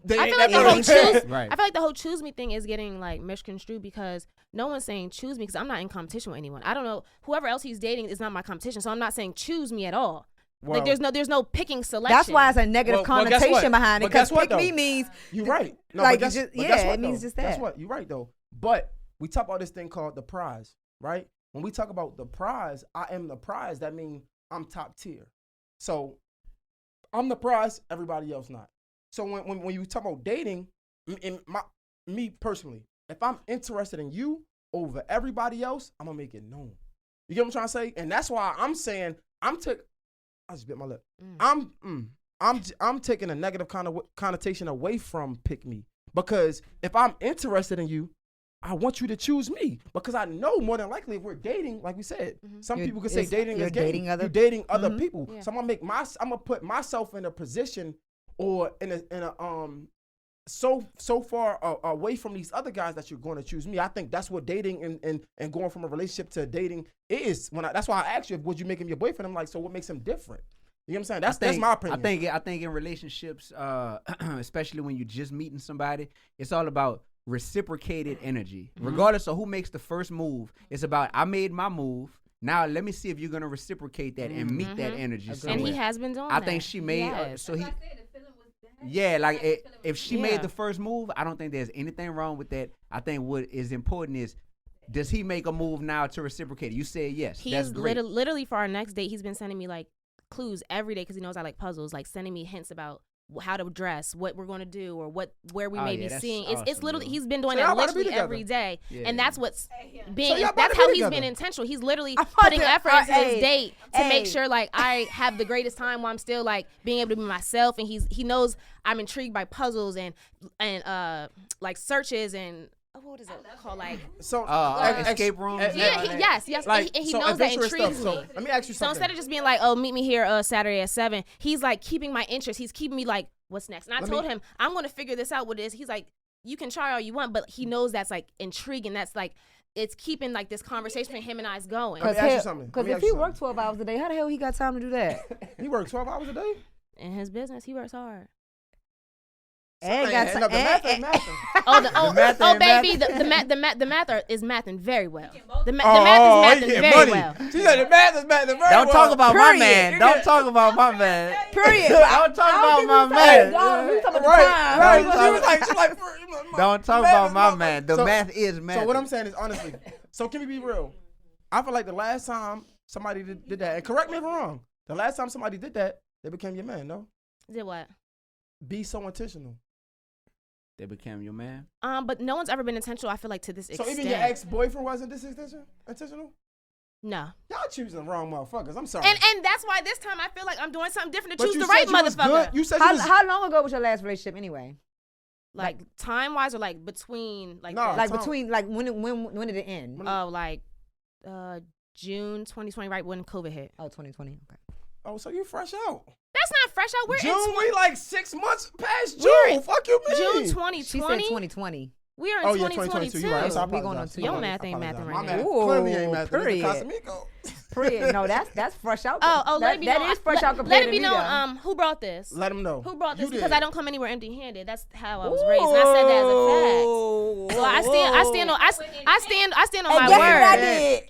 They I ain't feel like that the whole good. choose. Right. I feel like the whole choose me thing is getting like misconstrued because no one's saying choose me because I'm not in competition with anyone. I don't know whoever else he's dating is not my competition, so I'm not saying choose me at all. Well, like there's no picking selection. That's why it's a negative Well, guess connotation what? behind it. But guess Because what, pick me though? means You're right. No, like, but guess, just- but yeah, guess what, it means though? just Guess that. what? You're right though. But we talk about this thing called the prize, right? When we talk about the prize, I am the prize. That means I'm top tier. So I'm the prize. Everybody else not. So when you talk about dating, me personally, if I'm interested in you over everybody else, I'm gonna make it known. You get what I'm trying to say? And that's why I'm saying I just bit my lip. I'm taking a negative connotation away from pick me because if I'm interested in you, I want you to choose me because I know more than likely if we're dating, like we said, some You're- people could say it's- dating you're is dating. dating other- You're dating other people. Yeah. So I'm gonna put myself in a position or in a so far away from these other guys that you're going to choose me. I think that's what dating and going from a relationship to dating is. That's why I asked you, would you make him your boyfriend? I'm like, so what makes him different? You know what I'm saying? That's my opinion. I think in relationships, especially when you're just meeting somebody, it's all about reciprocated energy. Regardless of who makes the first move, it's about I made my move. Now let me see if you're gonna reciprocate that and meet that energy. and somewhere. he has been doing I that. think she made Yes. so he. Yeah, like if she Yeah. made the first move, I don't think there's anything wrong with that. I think what is important is, does he make a move now to reciprocate it? You said yes. He That's is great. literally for our next date. He's been sending me like clues every day because he knows I like puzzles. Like sending me hints about how to dress, what we're going to do, or where we Oh, may yeah, be that's seeing. It's awesome, literally yo. he's been doing So y'all that about to be literally every together. day, Yeah. and that's what's being. So y'all about That's to be how he's together. been intentional. He's literally I'm about putting to- effort into hey, his date to hey. make sure like I have the greatest time while I'm still like being able to be myself, and he knows I'm intrigued by puzzles and like searches and. What is it called? Like So escape rooms. yes. Like, and he so knows that adventurous intrigues stuff. me. So let me ask you So something. instead of just being like, oh, meet me here Saturday at 7, he's like keeping my interest. He's keeping me like, what's next? And I told him, I'm going to figure this out with this. He's like, you can try all you want, but he knows that's like intriguing. That's like, it's keeping like this conversation between him and I's going. Let me ask you something. Let Because me if ask he you worked 12 hours a day, how the hell he got time to do that? He worked 12 hours a day. In his business, he works hard. And got No, the math ain't mathing. Baby, the math is mathing very well. The math Oh, is he mathing getting very money. well. She said the math is mathing very well. Don't talk about my Period. man. Don't talk about my man. Period. Don't talk about my man. We talking about the Right, time. right. Don't She was like, Don't talk math about is my math. man. The So- math is math. So what I'm saying is honestly, so can we be real? I feel like the last time somebody did that, and correct me if I'm wrong, the last time somebody did that, they became your man, no? Did what? Be so intentional. They became your man. But no one's ever been intentional. I feel like to this So extent. even your ex-boyfriend wasn't this intentional? No. Y'all choosing the wrong motherfuckers. I'm sorry. And that's why this time I feel like I'm doing something different to But choose you the right said you was motherfucker. good. You said you was How long ago was your last relationship anyway? Like time wise or like between like No, Like time. between like when did it end? like June 2020, right when COVID hit. Oh, 2020. Okay. Oh, so you fresh out. That's not fresh out. We're June, in we like 6 months past We're June. Fuck you, man. June She 2020. said 2020. We are in Oh, yeah, 2022. 2022. You're right. I'm sorry, I We going on apologize. to Your your math ain't mathing My right math now. clearly ain't mathing. Period. Casamigo. Period. No, that's fresh out. Let me that know. is fresh out Let compared it to be me, known. though. Who brought this? Let him know. Who brought this? You Because did. I don't come anywhere empty-handed. That's how I was raised, and I said that as a fact. So I stand on And my guess word. what I did?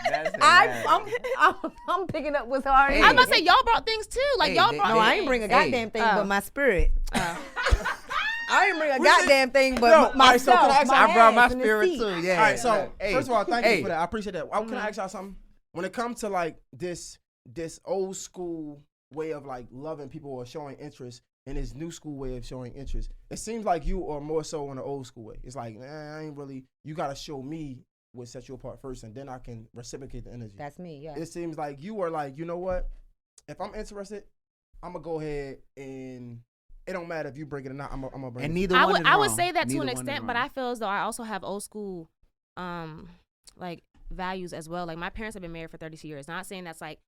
That's I'm picking up what's already. I was about to say y'all brought things too. Like Hey, y'all they- brought. No, I ain't bring a Hey. goddamn thing Oh. but my spirit. I ain't bring a We said- goddamn thing but Yo, all right, so myself. can I ask my y'all- I brought my ass and the spirit seat. too. Yeah. All right, so look, hey, first of all, thank hey, you for that. I appreciate that. Can I ask y'all something? When it comes to like this old school way of like loving people or showing interest and this new school way of showing interest, it seems like you are more so on the old school way. It's like, I ain't really. You gotta show me what sets you apart first, and then I can reciprocate the energy. That's me. Yeah. It seems like you are like, you know what? If I'm interested, I'm gonna go ahead and it don't matter if you break it or not. I'm gonna bring And it. neither I one would is I would wrong. say that to Neither an one is extent, but wrong. I feel as though I also have old school, like values as well. Like my parents have been married for 32 years. Not saying that's like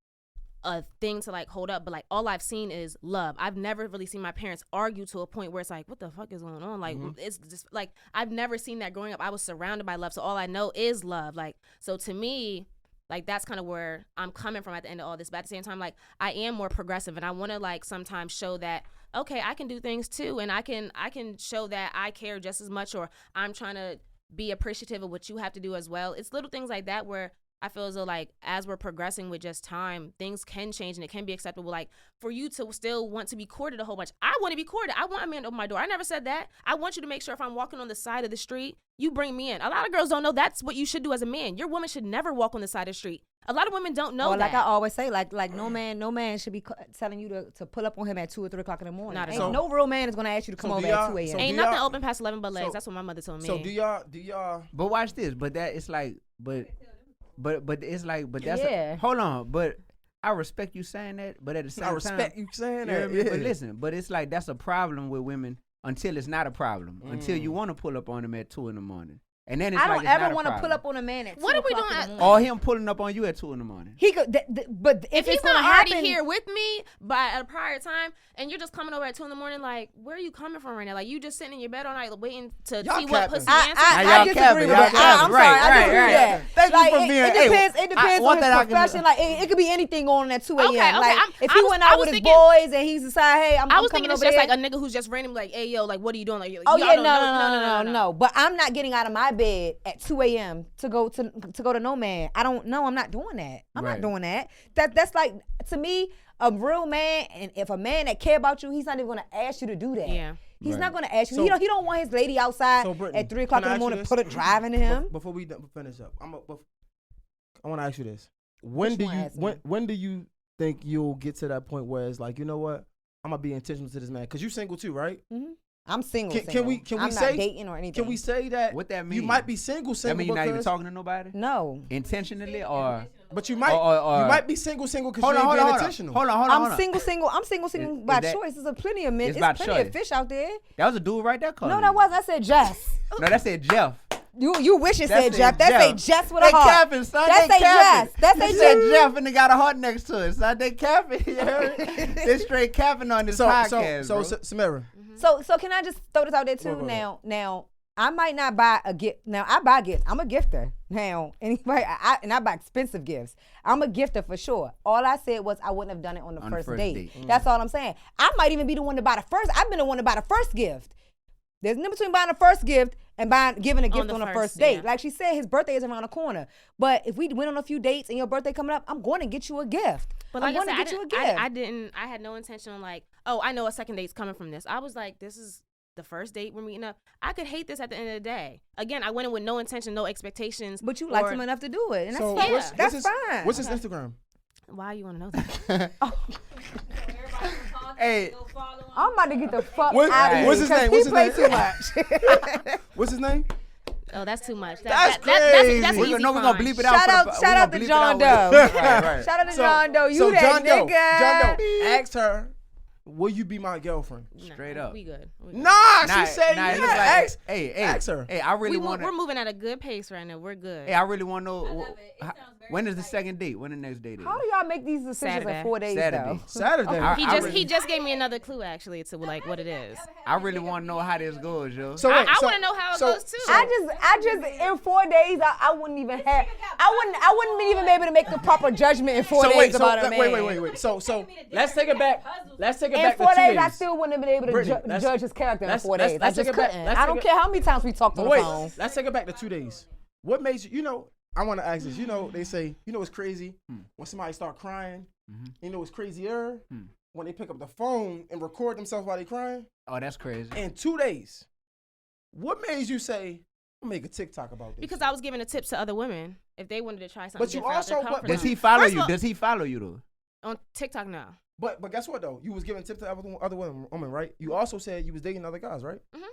a thing to like hold up, but like all I've seen is love. I've never really seen my parents argue to a point where it's like, what the fuck is going on? Like it's just like I've never seen that growing up. I was surrounded by love, so all I know is love. Like so to me, like that's kind of where I'm coming from at the end of all this. But at the same time, like I am more progressive, and I want to like sometimes show that okay, I can do things too, and I can show that I care just as much, or I'm trying to be appreciative of what you have to do as well. It's little things like that where I feel as though like as we're progressing with just time, things can change and it can be acceptable. Like for you to still want to be courted a whole bunch. I want to be courted. I want a man to open my door. I never said that. I want you to make sure if I'm walking on the side of the street, you bring me in. A lot of girls don't know that's what you should do as a man. Your woman should never walk on the side of the street. A lot of women don't know Well, that. like I always say, like no man should be telling you to pull up on him at 2 or 3 o'clock in the morning. Not at Ain't all. no real man is gonna ask you to come So over do at y'all- 2 a.m. so Ain't do nothing y'all- open past 11 but legs. so- That's what my mother told me. So do y'all? But watch this. But that it's like, but it's like, but that's Yeah. hold on. But I respect you saying that. But at the same I time, respect you saying you know that. what I mean? Yeah. But listen, but it's like that's a problem with women until it's not a problem. Until you want to pull up on them at 2 a.m. And then it's I like don't it's not ever a want to problem. pull up on a man at 2 What are we o'clock doing in the at- morning. Or him pulling up on you at 2 a.m. He could, but if it's he's gonna not already happen, here with me by at a prior time, and you're just coming over at 2 a.m, like where are you coming from right now? Like you just sitting in your bed all night waiting to Y'all see what capping. pussy I answers. Now I y'all disagree capping, with y'all that. capping. I'm sorry, Right, I disagree right, with that. right. Thank you Like, for it being- depends. hey, It depends one on his thing I can- profession. Like it could be anything on at 2 a.m. Okay, okay, Like if I he was- went I out was with his thinking- boys and he's decided, hey, I'm I was coming thinking it's over just there. like a nigga who's just randomly like, hey yo, like what are you doing? Like, Oh y'all yeah, don't no. know. But I'm not getting out of my bed at 2 a.m. to go to no man. I don't know. I'm not doing that. I'm Right. not doing that. That's like to me a real man. And if a man that care about you, he's not even gonna ask you to do that. Yeah. He's Right. not gonna ask you. So- he don't want his lady outside So, Brittany, at 3 o'clock can in I the ask you morning. this? Put it driving to him. Before we finish up, I want to ask you this: When Which do one you ask me? when do you think you'll get to that point where it's like, you know what, I'm gonna be intentional to this man? Because you single too, right? I'm single. Can we I'm say not dating or anything? Can we say that? What that You mean? might be single That mean you're not even because- talking to nobody? No. Intentionally or But you might Or- you might be single because you hold ain't on, being intentional. hold on. I'm single. I'm single Is by that- choice. There's plenty of men. It's There's by plenty of choice. fish out there. That was a dude right there calling No, you. that wasn't. I said Jess. No, that said Jeff. You wish it That said Jeff. That say Jess with a They heart. capping, son. That They say capping. Jess. That They say said Jess. Jeff and they got a heart next to it, son. They capping. You heard? They straight capping on this podcast, bro. Samara, So can I just throw this out there too? Go ahead. Now I might not buy a gift. Now I buy gifts. I'm a gifter. Now anybody, I buy expensive gifts. I'm a gifter for sure. All I said was I wouldn't have done it on the first date. That's all I'm saying. I might even be the one to buy the first. I've been the one to buy the first gift. There's no between buying the first gift and giving a gift on the first date. yeah. Like she said, his birthday is around the corner. But if we went on a few dates and your birthday coming up, I'm going to get you a gift. But I'm like I going to said, get you a gift. I had no intention on like, oh, I know a second date's coming from this. I was like, this is the first date we're meeting up. I could hate this at the end of the day. Again, I went in with no intention, no expectations. But you liked or- him enough to do it, and that's so fine. what's That's his, fine. What's his Instagram? Why you want to know that? Hey, I'm about to get the fuck What- out of here. what's his name? because What's his he play name? too much. What's his name? Oh, that's too much. That's That's crazy. easy We're gonna fine. bleep it out. Shout out to John Doe. Right. Shout out to So- John Doe. You so that John Doe, nigga. John Doe, ask her, will you be my girlfriend? Straight up. We good. Nah, she said it yeah. looks like, Ask, hey, ask her. Hey, I really want We're to. moving at a good pace right now. We're good. Hey, I really want to know. love it. It sounds very When is the exciting. second date? When the next date is? How do y'all make these decisions Saturday. in 4 days Saturday. though? Saturday. He just gave me another clue actually to like what it is. I really want to know how this goes, yo. So I wait, so- want to know how it so- goes too. I just in 4 days I wouldn't even have I wouldn't even be able to make the proper judgment in 4 So days wait, about a man. wait. So let's take it back. Let's take it In back 4 to 2 days, days. I still wouldn't have been able to Brittany, let's- judge his character in let's- 4 let's- days. let's I just take it back- couldn't. let's I take don't it- care how many times we talked on But the wait, phone. let's take it back to 2 days. What made you, I want to ask this. They say, it's crazy when somebody start crying. It's crazier when they pick up the phone and record themselves while they crying. Oh, that's crazy. In 2 days, what made you say, I'll make a TikTok about this? Because I was giving a tip to other women if they wanted to try something But you different out their also- comfort Does zone. he follow First you? of all, Does he follow you though? on TikTok now? But guess what though? You was giving tips to other women, right? You also said you was dating other guys, right? Mhm.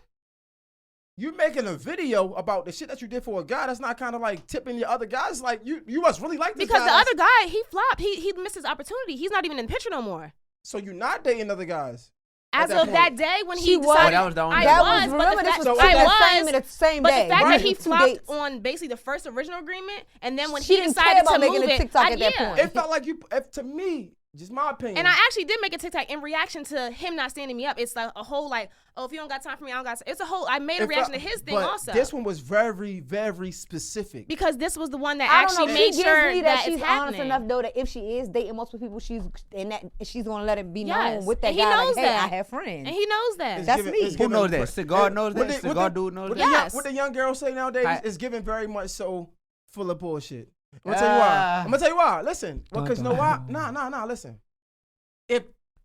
You making a video about the shit that you did for a guy. That's not kind of like tipping your other guys. Like you must really like this Because guy. the other guy, he flopped. He missed his opportunity. He's not even in the picture no more. So you're not dating other guys. As that of point. that day when She he was. decided, Oh, that was the only I day. That was, was, but remember the this fact, was I the was, same in the same but day. the fact Right. that he 2 flopped dates. on basically the first original agreement, and then when She he didn't care decided about to making move a it, TikTok at that point. It felt like to me, just my opinion. And I actually did make a TikTok in reaction to him not standing me up. It's like a whole like, oh, if you don't got time for me, I don't got time. It's a whole, I made a It reaction felt- to his thing but also. This one was very, very specific. Because this was the one that I don't actually know. made She sure gives me that that she's it's honest happening. enough though that if she is dating multiple people, she's gonna let it be Yes. known with that And he guy. knows Like, hey, that. I have friends. And he knows that. That's me. it's Who Who knows that? Cigar knows What that. the- Cigar what the- dude knows what that. the young- Yes. What the young girls say nowadays I- is giving very much so full of bullshit. I'm gonna tell you why. I'm gonna tell you why. Listen, because you know why? Nah. Listen,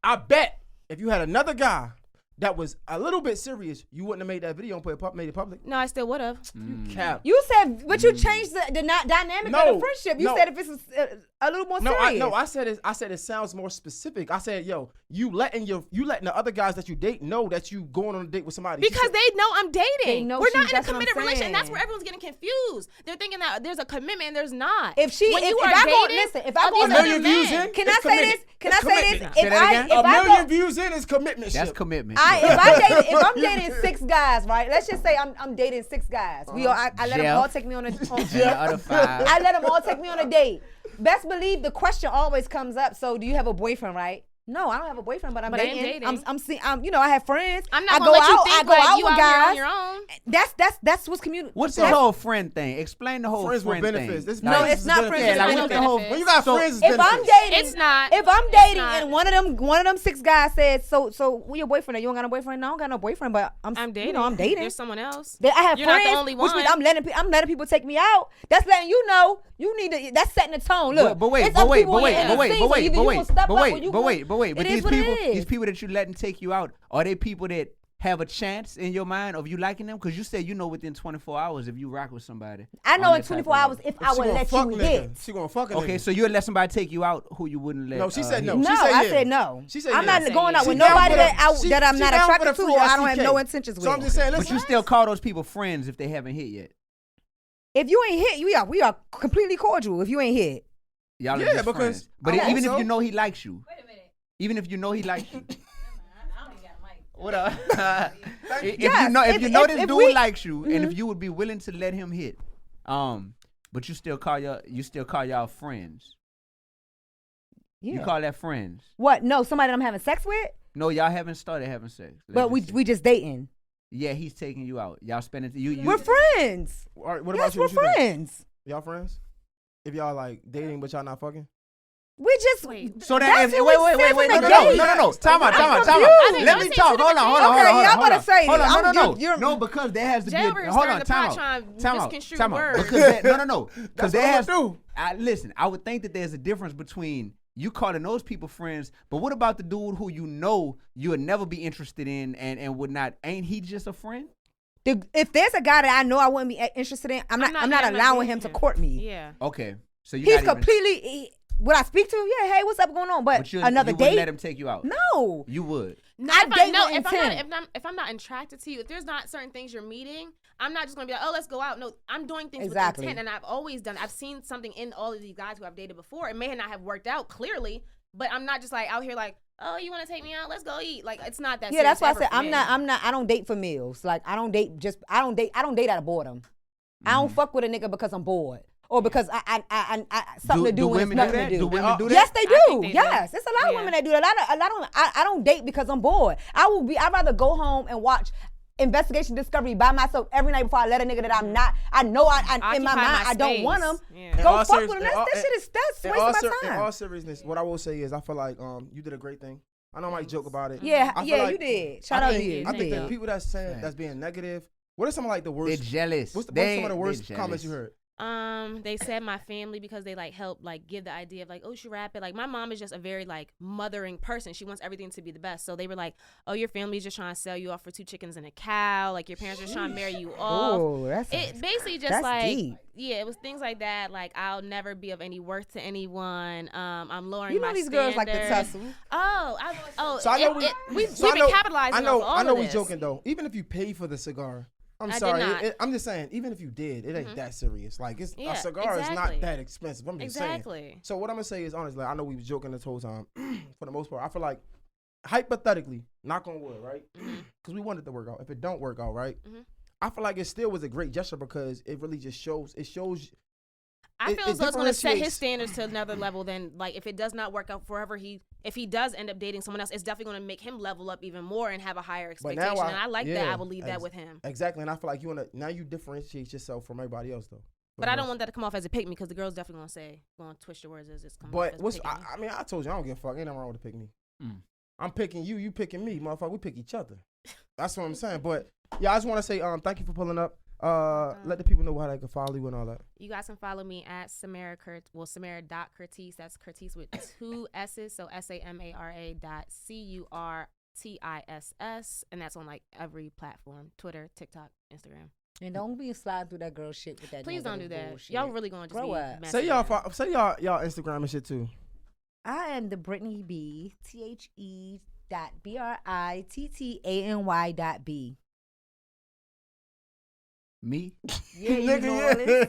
I bet if you had another guy that was a little bit serious, you wouldn't have made that video and made it public. No, I still would have. You cap. You said, but you changed the dynamic of No, the friendship. You no. said if it's a little more No, serious. I said it sounds more specific. I said, yo, you letting the other guys that you date know that you going on a date with somebody. She Because said- they know I'm dating. They know We're not in a that's what I'm committed relation. And that's saying. where everyone's getting confused. They're thinking that there's a commitment and there's not. If she, when if, you if are I go, dating, listen, if I of go these a other million views men- in, can it's I say commitment. this? Can It's I say this? commitment. Say If that I, again? if a I million go, views in is commitment. That's shit. commitment. if I'm dating 6 guys, right? Let's just say I'm dating 6 guys. I let them Jeff. all take me on a And the other 5. I let them all take me on a date. Best believe the question always comes up. So, do you have a boyfriend, right? No, I don't have a boyfriend, but I'm But I am dating. dating. I'm seeing. I have friends. I'm not I gonna go let you out. think I go like out you with out here guys. on your own. That's what's community. What's the whole friend thing? Explain the whole Friends with friend benefits. thing. This No, friends it's is not benefits. friends. Yeah, like It's what not the whole. benefits. When you got So- friends, is If I'm benefits. dating, It's not. If I'm It's dating not. and one of them 6 guys said, so who your boyfriend? You don't got no boyfriend? No, I don't got no boyfriend, but I'm dating. I'm dating. There's someone else. I have You're not friends, the only which means one. I'm letting people take me out. That's letting you know you need to. That's setting the tone. Look, But wait, it's other people in the scene, so either you gonna step up or you gonna- But it is these what it people, is. these people that you letting take you out, are they people that have a chance in your mind of you liking them? Because you said within 24 hours if you rock with somebody. I know on in that type 24 of hours level. if I She would gonna let fuck you nigga. hit. She gonna fuck a Okay, nigga. so you would let somebody take you out who you wouldn't let. No, she said hit? no. No, She said I yeah. said no. She said I'm yeah. not going out She with down nobody for the- that I'm she not down for attracted the to free or I don't have STK. no intentions with. So I'm just saying, But listen. you still call those people friends if they haven't hit yet. If you ain't hit, we are completely cordial. If you ain't hit, Y'all are Yeah, just because friends. But I even hope if so. you know he likes you, Wait a minute. even if you know he likes you, I don't even got a mic. what up? if Yes, you know if this dude we- likes you, and if you would be willing to let him hit, but you still call y'all friends. You yeah. call that friends. What? No, somebody that I'm having sex with, No, y'all haven't started having sex. but we just dating. Yeah, he's taking you out. Y'all spending We're friends. All right, what Yes, about you? we're What you think? friends. Y'all friends? If y'all like dating but y'all not fucking? We just Wait. So then, That's if, what wait, we said from the no. gate. Time out. confused. Let me talk. Hold on. Okay, y'all better say it. Hold on. I'm- you're- No, because there has to Jay be. over here Hold stirring on. the Time pot out. trying to Time out. misconstrue Time out. words. Because no. Because That's there what has. I'm gonna do. Listen, I would think that there's a difference between you calling those people friends, but what about the dude who you know you would never be interested in and would not? Ain't he just a friend? If there's a guy that I know I wouldn't be interested in, I'm not allowing him to court me. Yeah. Okay, so you. He's completely. Would I speak to him? Yeah. Hey, what's up going on? But But you another wouldn't date? let him take you out. No. You would. If I'm not attracted to you, if there's not certain things you're meeting, I'm not just gonna be like, oh, let's go out. No, I'm doing things with intent, and I've always done. I've seen something in all of these guys who I've dated before. It may not have worked out clearly, but I'm not just like out here like, oh, you want to take me out? Let's go eat. Like it's not that. Yeah, that's why I said I'm not. I don't date for meals. Like I don't date out of boredom. I don't fuck with a nigga because I'm bored. Or because I something to do when it's nothing to do. Do women do that? Yes, they do. They Yes, do. it's a lot of women that do that. I don't date because I'm bored. I'd rather go home and watch Investigation Discovery by myself every night before I let a nigga that I'm not. I know in my mind I don't want him. Yeah. Go fuck with him. That shit is wasting my time. In all seriousness, what I will say is I feel like you did a great thing. I know I might joke about it. Yeah, I feel like, you did. Shout out to you. I think that people that's being negative. What are some of like the worst? They're jealous. What's some of the worst comments you heard? They said my family because they like help like give the idea of like, oh, you should rap it. Like my mom is just a very like mothering person. She wants everything to be the best. So they were like, oh, your family's just trying to sell you off for 2 chickens and a cow. Like your parents are trying to marry you off. Oh, that's basically just that's like deep. Yeah, it was things like that. Like I'll never be of any worth to anyone. I'm lowering You know my these girls like to standards. tussle. So I know we've been capitalizing I know off all of we this. joking though. Even if you pay for the cigar, I'm I sorry. did not. I'm just saying. Even if you did, it ain't that serious. Like a cigar is not exactly. that expensive. I'm just saying. Exactly. So what I'm gonna say is honestly, I know we was joking this whole time. For the most part, I feel like hypothetically, knock on wood, right? Because we want it to work out. If it don't work out, right? I feel like it still was a great gesture because it really just shows. It shows. I feel as though it's going to set his differentiates- standards to another level. Than like if it does not work out forever, if he does end up dating someone else, it's definitely going to make him level up even more and have a higher But expectation. now And I like that. I will leave that with him. Exactly, and I feel like now you differentiate yourself from everybody else though. But I don't want that to come off as a pick me because the girl's definitely going to twist your words as it's coming off But as what's pick me. I mean, I told you I don't give a fuck. Ain't nothing wrong with the pick me. I'm picking you. You picking me, motherfucker. We pick each other. That's what I'm saying. But yeah, I just want to say thank you for pulling up. Let the people know how they can follow you and all that. You guys can follow me at Samara.Curtiss. That's Curtiss with 2 S's. So SAMARA.CURTISS. And that's on like every platform: Twitter, TikTok, Instagram. And don't be sliding through that girl shit with that. Please don't do that. Bullshit. Y'all really going to just Grow be up. messing Say y'all around. say y'all Instagram and shit too. I am the Brittany B. THE.BRITTANY.B. Me? Yeah, you know all this.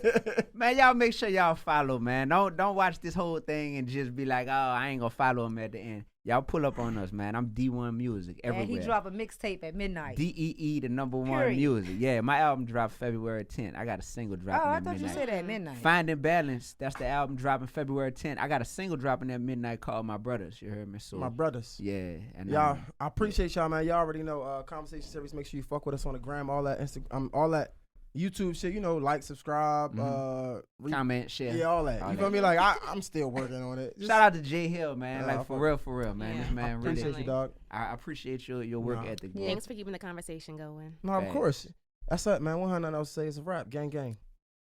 Man, y'all make sure y'all follow, man. Don't watch this whole thing and just be like, oh, I ain't gonna follow him at the end. Y'all pull up on us, man. I'm D1 Music everywhere. And he drop a mixtape at midnight. DEE, the #1 Period. music. Yeah, my album dropped February 10th. I got a single dropping Oh, I at thought midnight. you said at midnight. Finding Balance, that's the album dropping February 10th. I got a single dropping at midnight called My Brothers. You heard me? So My brothers. yeah, and Y'all, I appreciate y'all, man. Y'all already know conversation series. Make sure you fuck with us on the gram, all that Instagram, all that YouTube shit. You know, like, subscribe, comment, share. yeah, all that. All You that. feel me? Like I'm still working on it. Just- Shout out to Jay Hill, man. Yeah, Like for real, man. Yeah. This man really. appreciate you, dog. I appreciate your work Nah. ethic. Yeah. bro. Thanks for keeping the conversation going. No, of Facts. course. That's it, man. 100 else say it's a wrap. Gang, gang.